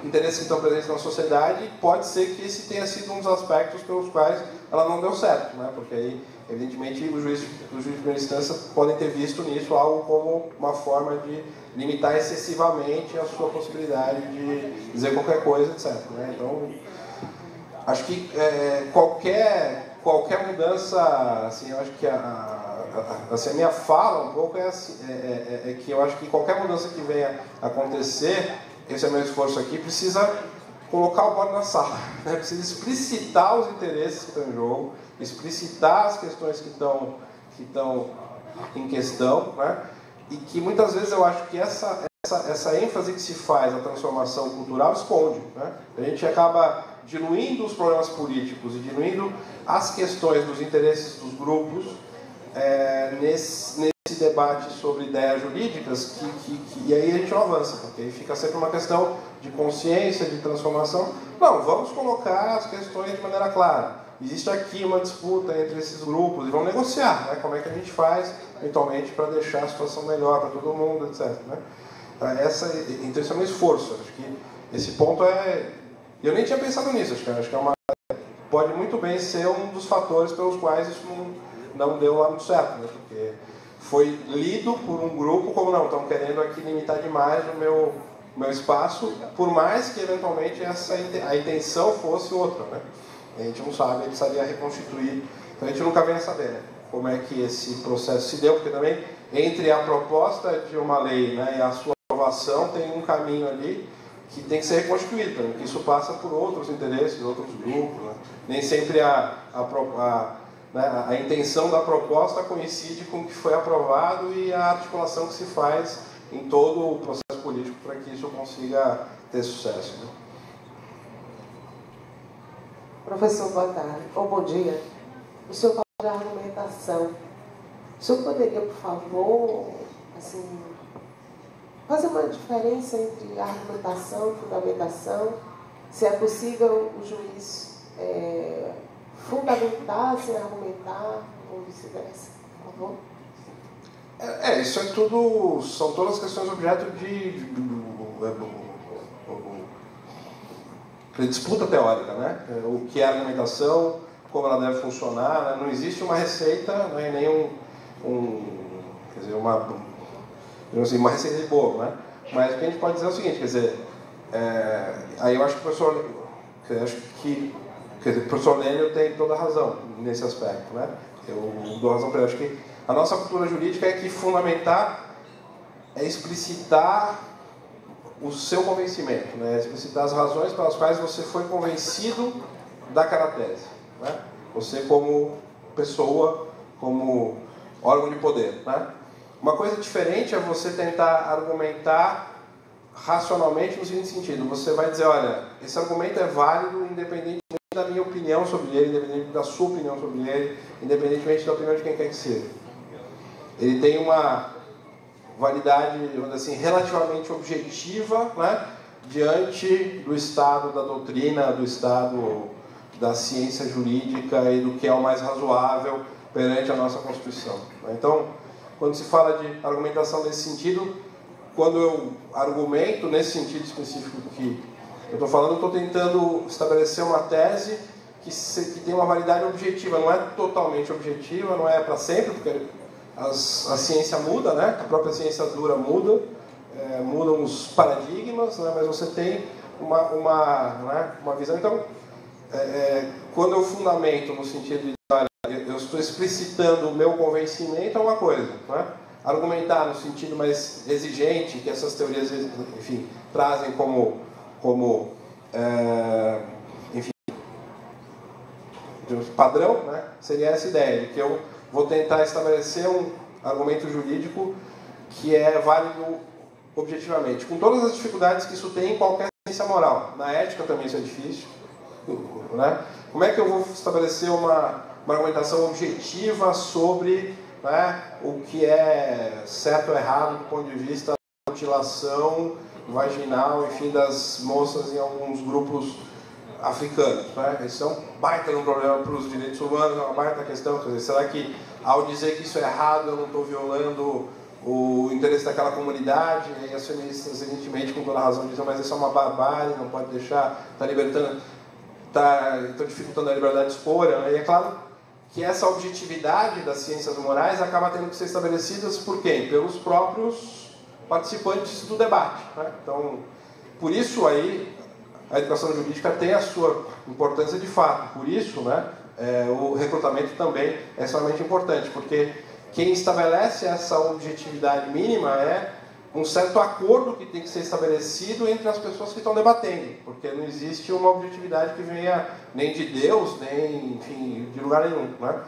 S2: interesses que estão presentes na sociedade. Pode ser que esse tenha sido um dos aspectos pelos quais ela não deu certo, né? Porque aí, evidentemente, os juízes de primeira instância podem ter visto nisso algo como uma forma de limitar excessivamente a sua possibilidade de dizer qualquer coisa, etc., né? Então, acho que qualquer mudança, assim, eu acho que a minha fala um pouco é que eu acho que qualquer mudança que venha acontecer, esse é o meu esforço aqui, precisa colocar o bote na sala, né? Precisa explicitar os interesses que estão em jogo, explicitar as questões que estão em questão, né? E que muitas vezes eu acho que essa ênfase que se faz na transformação cultural esconde, né? A gente acaba diluindo os problemas políticos e diluindo as questões dos interesses dos grupos nesse debate sobre ideias jurídicas, e aí a gente não avança, porque aí fica sempre uma questão de consciência, de transformação. Não, vamos colocar as questões de maneira clara. Existe aqui uma disputa entre esses grupos e vamos negociar, né? Como é que a gente faz, eventualmente, para deixar a situação melhor para todo mundo, etc., né? Então esse é um esforço. Acho que esse ponto eu nem tinha pensado nisso. Acho que pode muito bem ser um dos fatores pelos quais isso não deu lá muito certo, né? Porque foi lido por um grupo como, não, estão querendo aqui limitar demais o meu espaço, por mais que eventualmente a intenção fosse outra, né? A gente não sabe, a gente precisaria reconstituir. Então a gente nunca vem a saber, né, como é que esse processo se deu, porque também entre a proposta de uma lei, né, e a sua aprovação tem um caminho ali que tem que ser reconstituído, porque isso passa por outros interesses, outros grupos, né? Nem sempre a intenção da proposta coincide com o que foi aprovado e a articulação que se faz em todo o processo político para que isso consiga ter sucesso, né?
S6: Professor, boa tarde, ou bom dia. O senhor falou de argumentação. O senhor poderia, por favor, assim, fazer uma diferença entre argumentação e fundamentação? Se é possível o juiz fundamentar sem argumentar, ou vice-versa, por favor?
S2: Isso é tudo, são todas as questões objeto de disputa teórica, né? O que é a argumentação, como ela deve funcionar, né? Não existe uma receita, né? Nem quer dizer, uma receita de bolo, né? Mas o que a gente pode dizer é o seguinte, quer dizer, aí eu acho que o professor Lênio tem toda a razão nesse aspecto, né? Eu dou razão para ele. Acho que a nossa cultura jurídica é que fundamentar é explicitar o seu convencimento, né? Explicitar as razões pelas quais você foi convencido daquela tese, né? Você como pessoa, como órgão de poder, né? Uma coisa diferente é você tentar argumentar racionalmente no seguinte sentido: você vai dizer, olha, esse argumento é válido independentemente da minha opinião sobre ele, independentemente da sua opinião sobre ele, independentemente da opinião de quem quer que seja. Ele tem uma validade, vamos dizer assim, relativamente objetiva, né, diante do estado da doutrina, do estado da ciência jurídica e do que é o mais razoável perante a nossa Constituição. Então, quando se fala de argumentação nesse sentido, quando eu argumento nesse sentido específico que eu estou falando, eu estou tentando estabelecer uma tese que tem uma validade objetiva, não é totalmente objetiva, não é para sempre, porque a ciência muda, né? A própria ciência dura muda, mudam os paradigmas, né? Mas você tem uma visão. Então, quando eu fundamento no sentido de, olha, eu estou explicitando o meu convencimento, é uma coisa, né? Argumentar no sentido mais exigente, que essas teorias, enfim, trazem como enfim, padrão, né? Seria essa ideia, de que eu vou tentar estabelecer um argumento jurídico que é válido objetivamente, com todas as dificuldades que isso tem em qualquer ciência moral. Na ética também isso é difícil, né? Como é que eu vou estabelecer uma argumentação objetiva sobre, né, o que é certo ou errado do ponto de vista da mutilação vaginal, enfim, das moças em alguns grupos africanos, né? Isso é um baita um problema para os direitos humanos, é uma baita questão. Quer dizer, será que ao dizer que isso é errado eu não estou violando o interesse daquela comunidade? E aí as feministas, evidentemente, com toda a razão, dizem, mas isso é uma barbárie, não pode deixar, está dificultando a liberdade de escolha, né? E é claro que essa objetividade das ciências morais acaba tendo que ser estabelecidas por quem? Pelos próprios participantes do debate, né? Então, por isso aí a educação jurídica tem a sua importância de fato. Por isso, né, o recrutamento também é extremamente importante, porque quem estabelece essa objetividade mínima é um certo acordo que tem que ser estabelecido entre as pessoas que estão debatendo, porque não existe uma objetividade que venha nem de Deus, nem, enfim, de lugar nenhum, né?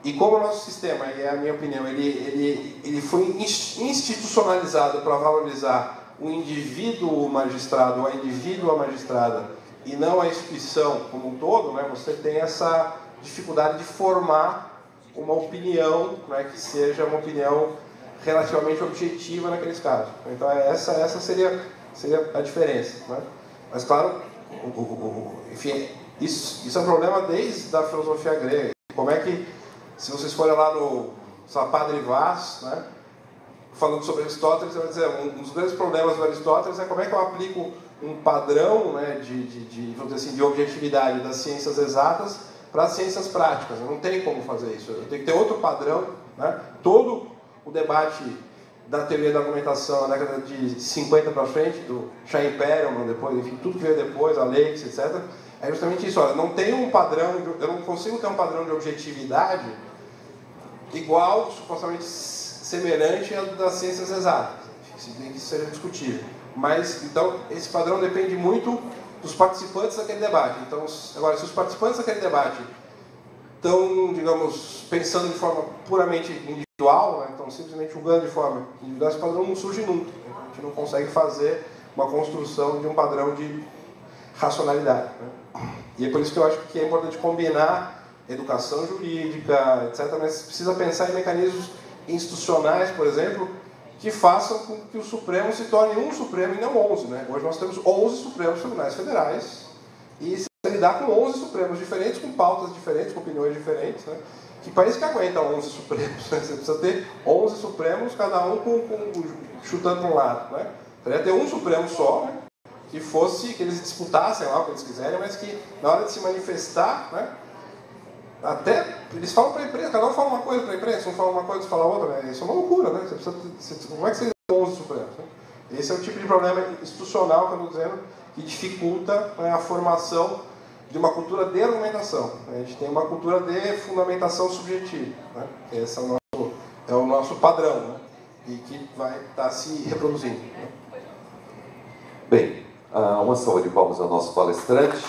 S2: E como o nosso sistema, e é a minha opinião, ele foi institucionalizado para valorizar o indivíduo magistrado ou a indivídua magistrada e não a instituição como um todo, né, você tem essa dificuldade de formar uma opinião, né, que seja uma opinião relativamente objetiva naqueles casos. Então essa seria a diferença, né? Mas claro, enfim, isso é um problema desde a filosofia grega. Como é que, se vocês forem lá no Padre Vaz, né, falando sobre Aristóteles, você vai dizer, um dos grandes problemas do Aristóteles é como é que eu aplico um padrão, né, vamos dizer assim, de objetividade das ciências exatas para as ciências práticas. Eu não tenho como fazer isso. Eu tenho que ter outro padrão, né? Todo o debate da teoria da argumentação na década de 50 para frente, do Chaim Perelman, depois, enfim, tudo que veio depois, Alex, etc., é justamente isso. Olha, não tem um padrão, eu não consigo ter um padrão de objetividade igual, supostamente semelhante ao das ciências exatas, se bem que isso seja discutível. Mas, então, esse padrão depende muito dos participantes daquele debate. Então, agora, se os participantes daquele debate estão, digamos, pensando de forma puramente individual, né, então simplesmente julgando de forma individual, esse padrão não surge nunca. A gente não consegue fazer uma construção de um padrão de racionalidade, né? E é por isso que eu acho que é importante combinar educação jurídica, etc., mas precisa pensar em mecanismos institucionais, por exemplo, que façam com que o Supremo se torne um Supremo e não 11, né? Hoje nós temos 11 Supremos Tribunais Federais e se lidar com 11 Supremos diferentes, com pautas diferentes, com opiniões diferentes, né? Que país que aguenta 11 Supremos? Né? Você precisa ter 11 Supremos, cada um chutando para um lado, né? Teria ter um Supremo só, né? Que eles disputassem lá o que eles quiserem, mas que na hora de se manifestar, né? Até eles falam para a imprensa, cada um fala uma coisa para a imprensa, um fala uma coisa, outro fala outra, né? Isso é uma loucura, né? Como é que vocês têm 11 Supremos? Né? Esse é o tipo de problema institucional que eu estou dizendo, que dificulta, né, a formação de uma cultura de argumentação. A gente tem uma cultura de fundamentação subjetiva, né? Esse é o nosso padrão, né? E que vai estar se reproduzindo, né?
S1: Bem, uma salva de palmas ao nosso palestrante.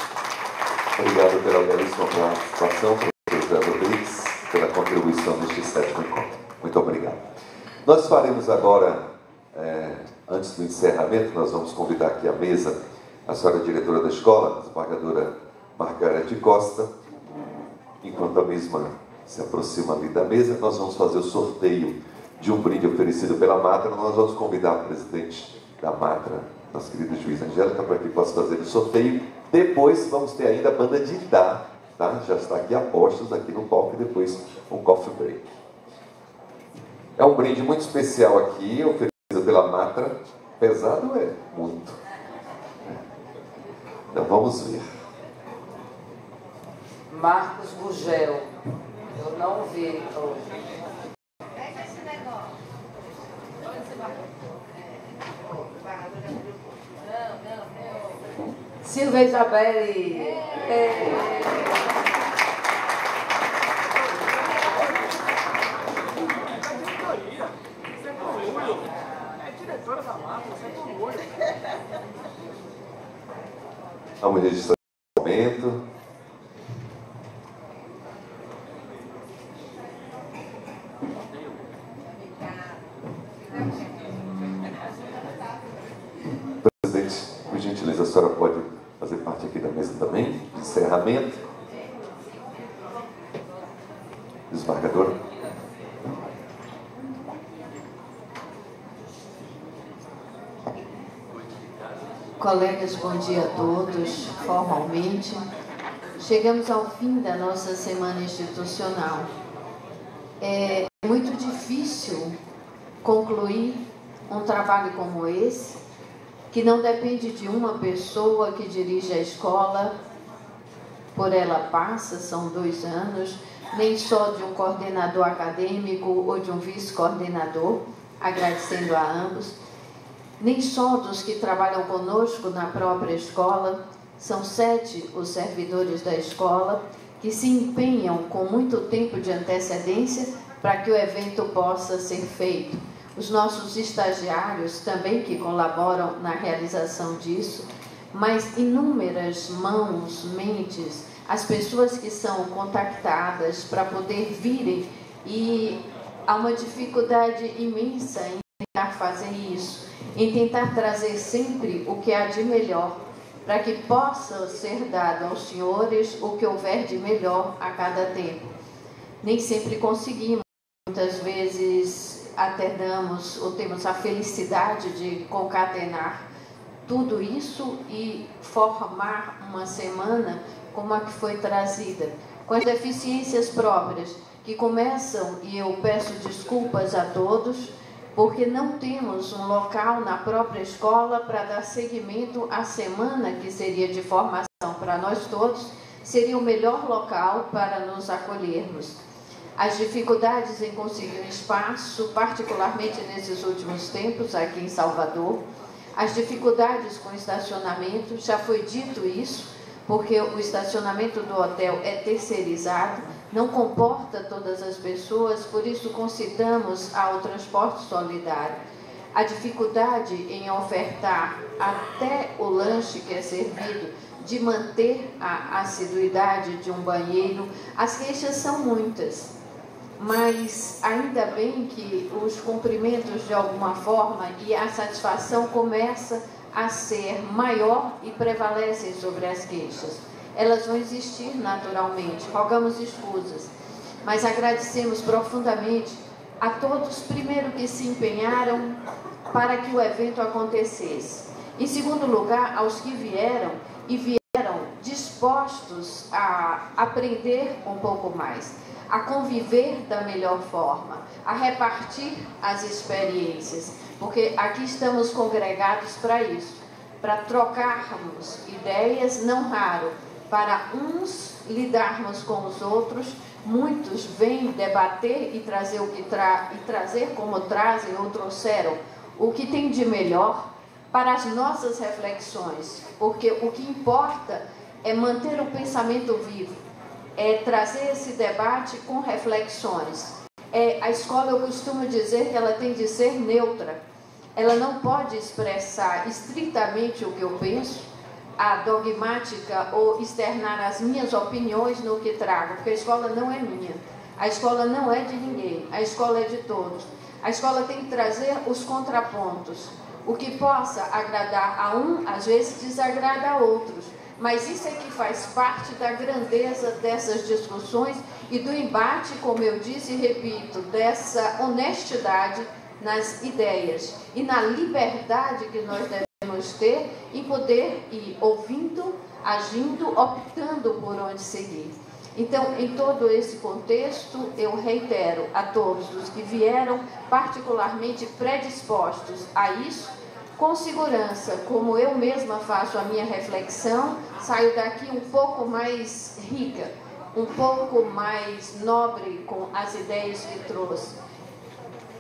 S1: Obrigado pela belíssima participação, professor José Rodrigues, pela contribuição neste sétimo encontro. Muito obrigado. Nós faremos agora Antes do encerramento, nós vamos convidar aqui à mesa a senhora diretora da escola, a desembargadora Margarete Costa. Enquanto a mesma se aproxima ali da mesa, nós vamos fazer o sorteio de um brinde oferecido pela Matra. Nós vamos convidar a presidente da Matra, nossa querida juíza Angélica, para que possa fazer o sorteio. Depois vamos ter ainda a banda de Itá, tá? Já está aqui a postos, aqui no palco, e depois um coffee break. É um brinde muito especial aqui, oferecido pela Matra. Pesado é muito. Então vamos ver.
S7: Marcos Gugel. Eu não vi hoje. Silvia Isabelle.
S1: Vamos registrar o momento. Presidente, por gentileza, a senhora pode fazer parte aqui da mesa também, de encerramento. Desembargador.
S4: Colegas, bom dia a todos, formalmente. Chegamos ao fim da nossa semana institucional. É muito difícil concluir um trabalho como esse, que não depende de uma pessoa que dirige a escola, por ela passa, são 2 anos, nem só de um coordenador acadêmico ou de um vice-coordenador, agradecendo a ambos, nem só dos que trabalham conosco na própria escola. São 7 os servidores da escola que se empenham com muito tempo de antecedência para que o evento possa ser feito. Os nossos estagiários também que colaboram na realização disso, mas inúmeras mãos, mentes, as pessoas que são contactadas para poder virem, e há uma dificuldade imensa em tentar fazer isso, em tentar trazer sempre o que há de melhor, para que possa ser dado aos senhores o que houver de melhor a cada tempo. Nem sempre conseguimos, muitas vezes até damos ou temos a felicidade de concatenar tudo isso e formar uma semana como a que foi trazida, com as deficiências próprias, que começam, e eu peço desculpas a todos, porque não temos um local na própria escola para dar seguimento à semana que seria de formação para nós todos, seria o melhor local para nos acolhermos. As dificuldades em conseguir um espaço, particularmente nesses últimos tempos aqui em Salvador, as dificuldades com estacionamento, já foi dito isso, porque o estacionamento do hotel é terceirizado, não comporta todas as pessoas, por isso concitamos ao transporte solidário. A dificuldade em ofertar até o lanche que é servido, de manter a assiduidade de um banheiro. As queixas são muitas, mas ainda bem que os cumprimentos de alguma forma e a satisfação começa a ser maior e prevalecem sobre as queixas. Elas vão existir naturalmente, rogamos escusas, mas agradecemos profundamente a todos, primeiro, que se empenharam para que o evento acontecesse. Em segundo lugar, aos que vieram dispostos a aprender um pouco mais, a conviver da melhor forma, a repartir as experiências, porque aqui estamos congregados para isso, para trocarmos ideias, não raro, para uns lidarmos com os outros. Muitos vêm debater e trazer o que trazer como trazem ou trouxeram o que tem de melhor para as nossas reflexões, porque o que importa é manter o pensamento vivo, é trazer esse debate com reflexões. A escola, eu costumo dizer que ela tem de ser neutra, ela não pode expressar estritamente o que eu penso, a dogmática, ou externar as minhas opiniões no que trago, porque a escola não é minha, a escola não é de ninguém, a escola é de todos. A escola tem que trazer os contrapontos, O que possa agradar a um, às vezes desagrada a outros. Mas isso é que faz parte da grandeza dessas discussões e do embate, como eu disse e repito, dessa honestidade nas ideias e na liberdade que nós devemos ter em poder ir ouvindo, agindo, optando por onde seguir. Então, em todo esse contexto, eu reitero a todos os que vieram particularmente predispostos a isso, com segurança, como eu mesma faço a minha reflexão, saio daqui um pouco mais rica, um pouco mais nobre com as ideias que trouxe,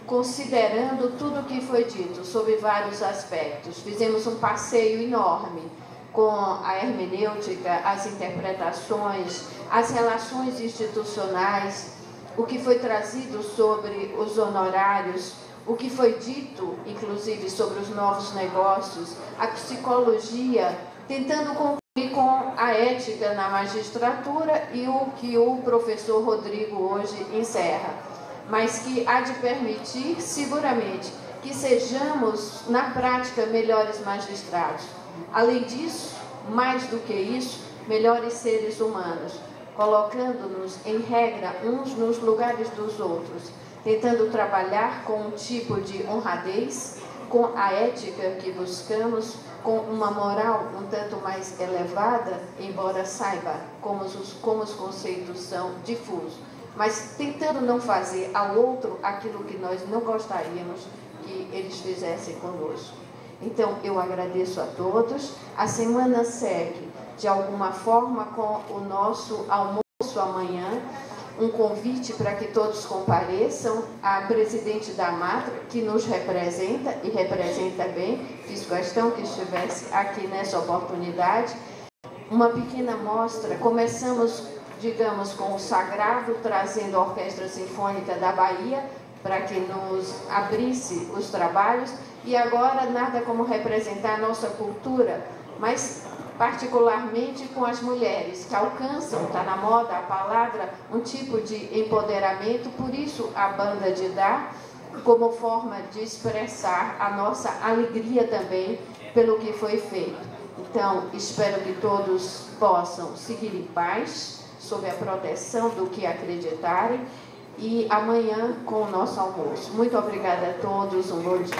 S4: considerando tudo o que foi dito sobre vários aspectos. Fizemos um passeio enorme com a hermenêutica, as interpretações, as relações institucionais, o que foi trazido sobre os honorários, o que foi dito, inclusive, sobre os novos negócios, a psicologia, tentando concluir com a ética na magistratura e o que o professor Rodrigo hoje encerra, mas que há de permitir, seguramente, que sejamos, na prática, melhores magistrados. Além disso, mais do que isso, melhores seres humanos, colocando-nos em regra uns nos lugares dos outros, tentando trabalhar com um tipo de honradez, com a ética que buscamos, com uma moral um tanto mais elevada, embora saiba como os conceitos são difusos, mas tentando não fazer ao outro aquilo que nós não gostaríamos que eles fizessem conosco. Então, eu agradeço a todos. A semana segue, de alguma forma, com o nosso almoço amanhã, um convite para que todos compareçam. A presidente da Matra, que nos representa, e representa bem, fiz questão que estivesse aqui nessa oportunidade. Uma pequena mostra, começamos, digamos, com o Sagrado, trazendo a Orquestra Sinfônica da Bahia, para que nos abrisse os trabalhos, e agora nada como representar a nossa cultura, mas particularmente com as mulheres, que alcançam, está na moda a palavra, um tipo de empoderamento, por isso a banda de dar, como forma de expressar a nossa alegria também pelo que foi feito. Então, espero que todos possam seguir em paz, sob a proteção do que acreditarem, e amanhã com o nosso almoço. Muito obrigada a todos, um bom dia.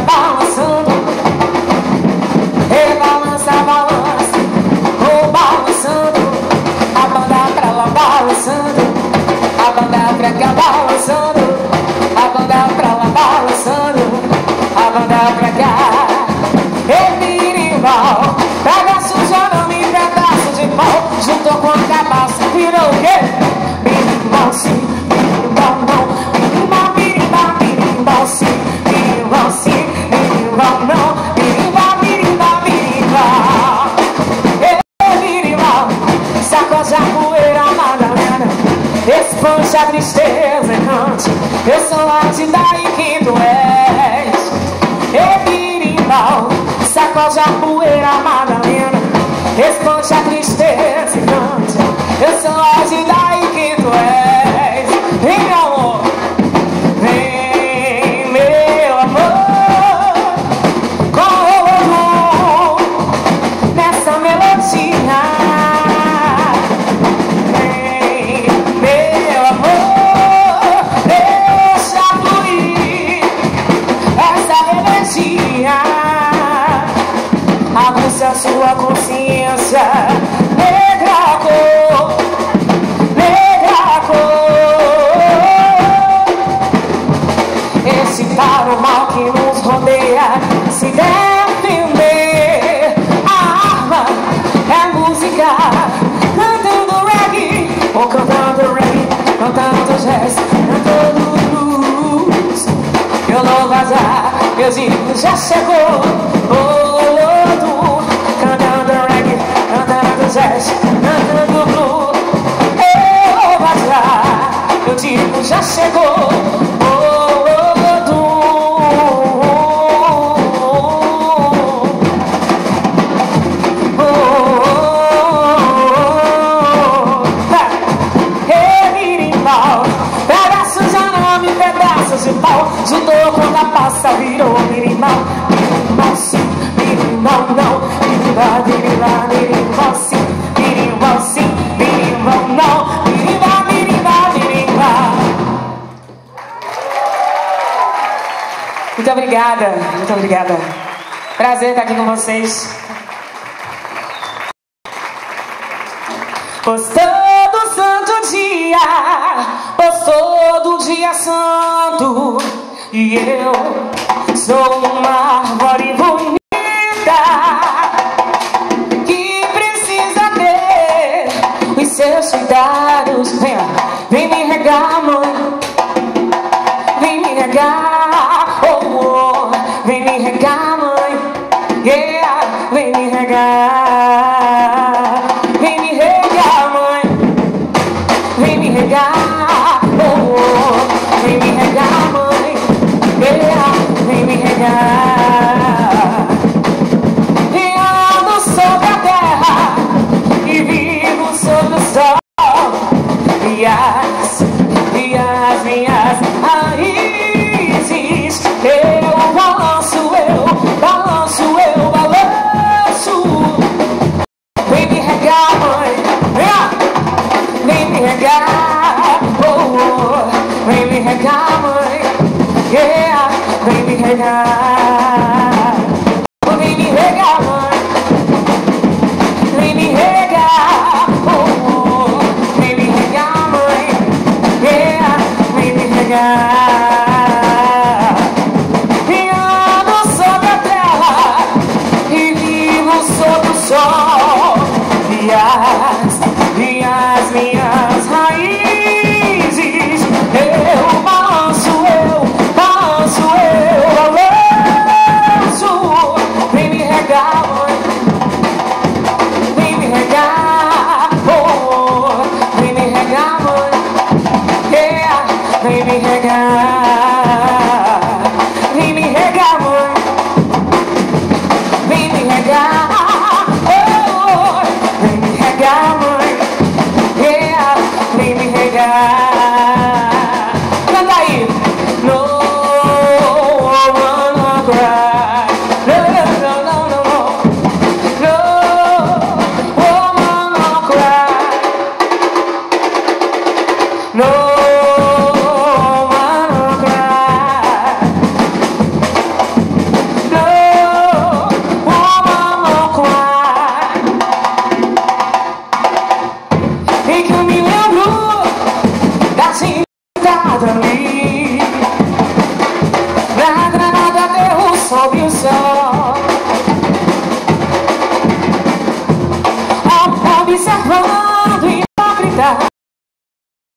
S8: balançando. Ele balança, balança, oh, balançando. A banda pra lá balançando, a banda pra cá balançando, a banda pra lá balançando, a banda pra cá. Birimbau, pega sujando em pedaço de pau, juntou com a cabaça, virou o quê? Birimbau sim, birimbau não, birimbau, birimbau, birimbau sim, birimbau sim, birimbau não, birimbau, birimbau, birimbau. Birimbau, sacode a poeira, Madalena, expande a tristeza e cante, eu sou a de daí que tu és. Birimbau, sacode a poeira, Madalena, expande a tristeza e cante, eu sou a de daí que tu és. Vem, meu amor, vem, meu amor, como nessa melodia. Vem, meu amor, deixa fluir essa energia. Aguça sua consciência, negra cor, negra cor. Excitar o mal que nos rodeia, se defender. A arma é música, cantando reggae, ou cantando reggae, cantando jazz, cantando blues. Eu não vazar, eu digo já chegou. Cantando reggae, cantando jazz, cantando blues. Eu vazar, eu digo já chegou. Juntou quando a passa, virou birimbau. Birimbau sim, birimbau não, birimbau, birimbau, birimbau sim, birimbau sim, birimbau não, birimbau, birimbau, birimbau. Muito obrigada, muito obrigada. Prazer estar aqui com vocês. Pois todo santo dia, pois todo dia santo, e eu sou uma árvore bonita que precisa ter os seus cuidados. Vem me regar, mãe, vem me regar, oh, oh. Vem me regar, mãe, yeah. Vem me regar, vem me regar, mãe, vem me regar, oh, oh. Vem me regar, mãe, yeah. Vem me regar. E ando sobre a terra e vivo sobre o sol, e as minhas raízes eu balanço, eu balanço, eu balanço. Vem me regar, mãe, vem me regar, oh, oh. Vem me regar, mãe, yeah. Vem me regar, vem me regar, mãe, vem me regar, oh, oh. Vem me regar, mãe, yeah. Vem me regar. E ando sobre a terra e vivo sob o sol, e as minhas raízes eu balanço, eu balanço, eu balanço. Vem me regar, mãe, vem me regar, oh, oh. Vem me regar, mãe, yeah. Vem me regar, vem me regar, mãe, vem me regar, oh, oh. Vem me regar, mãe, yeah. Vem me regar. Canta aí. No one cry, no, no, no, no, no, no woman cry, no. totally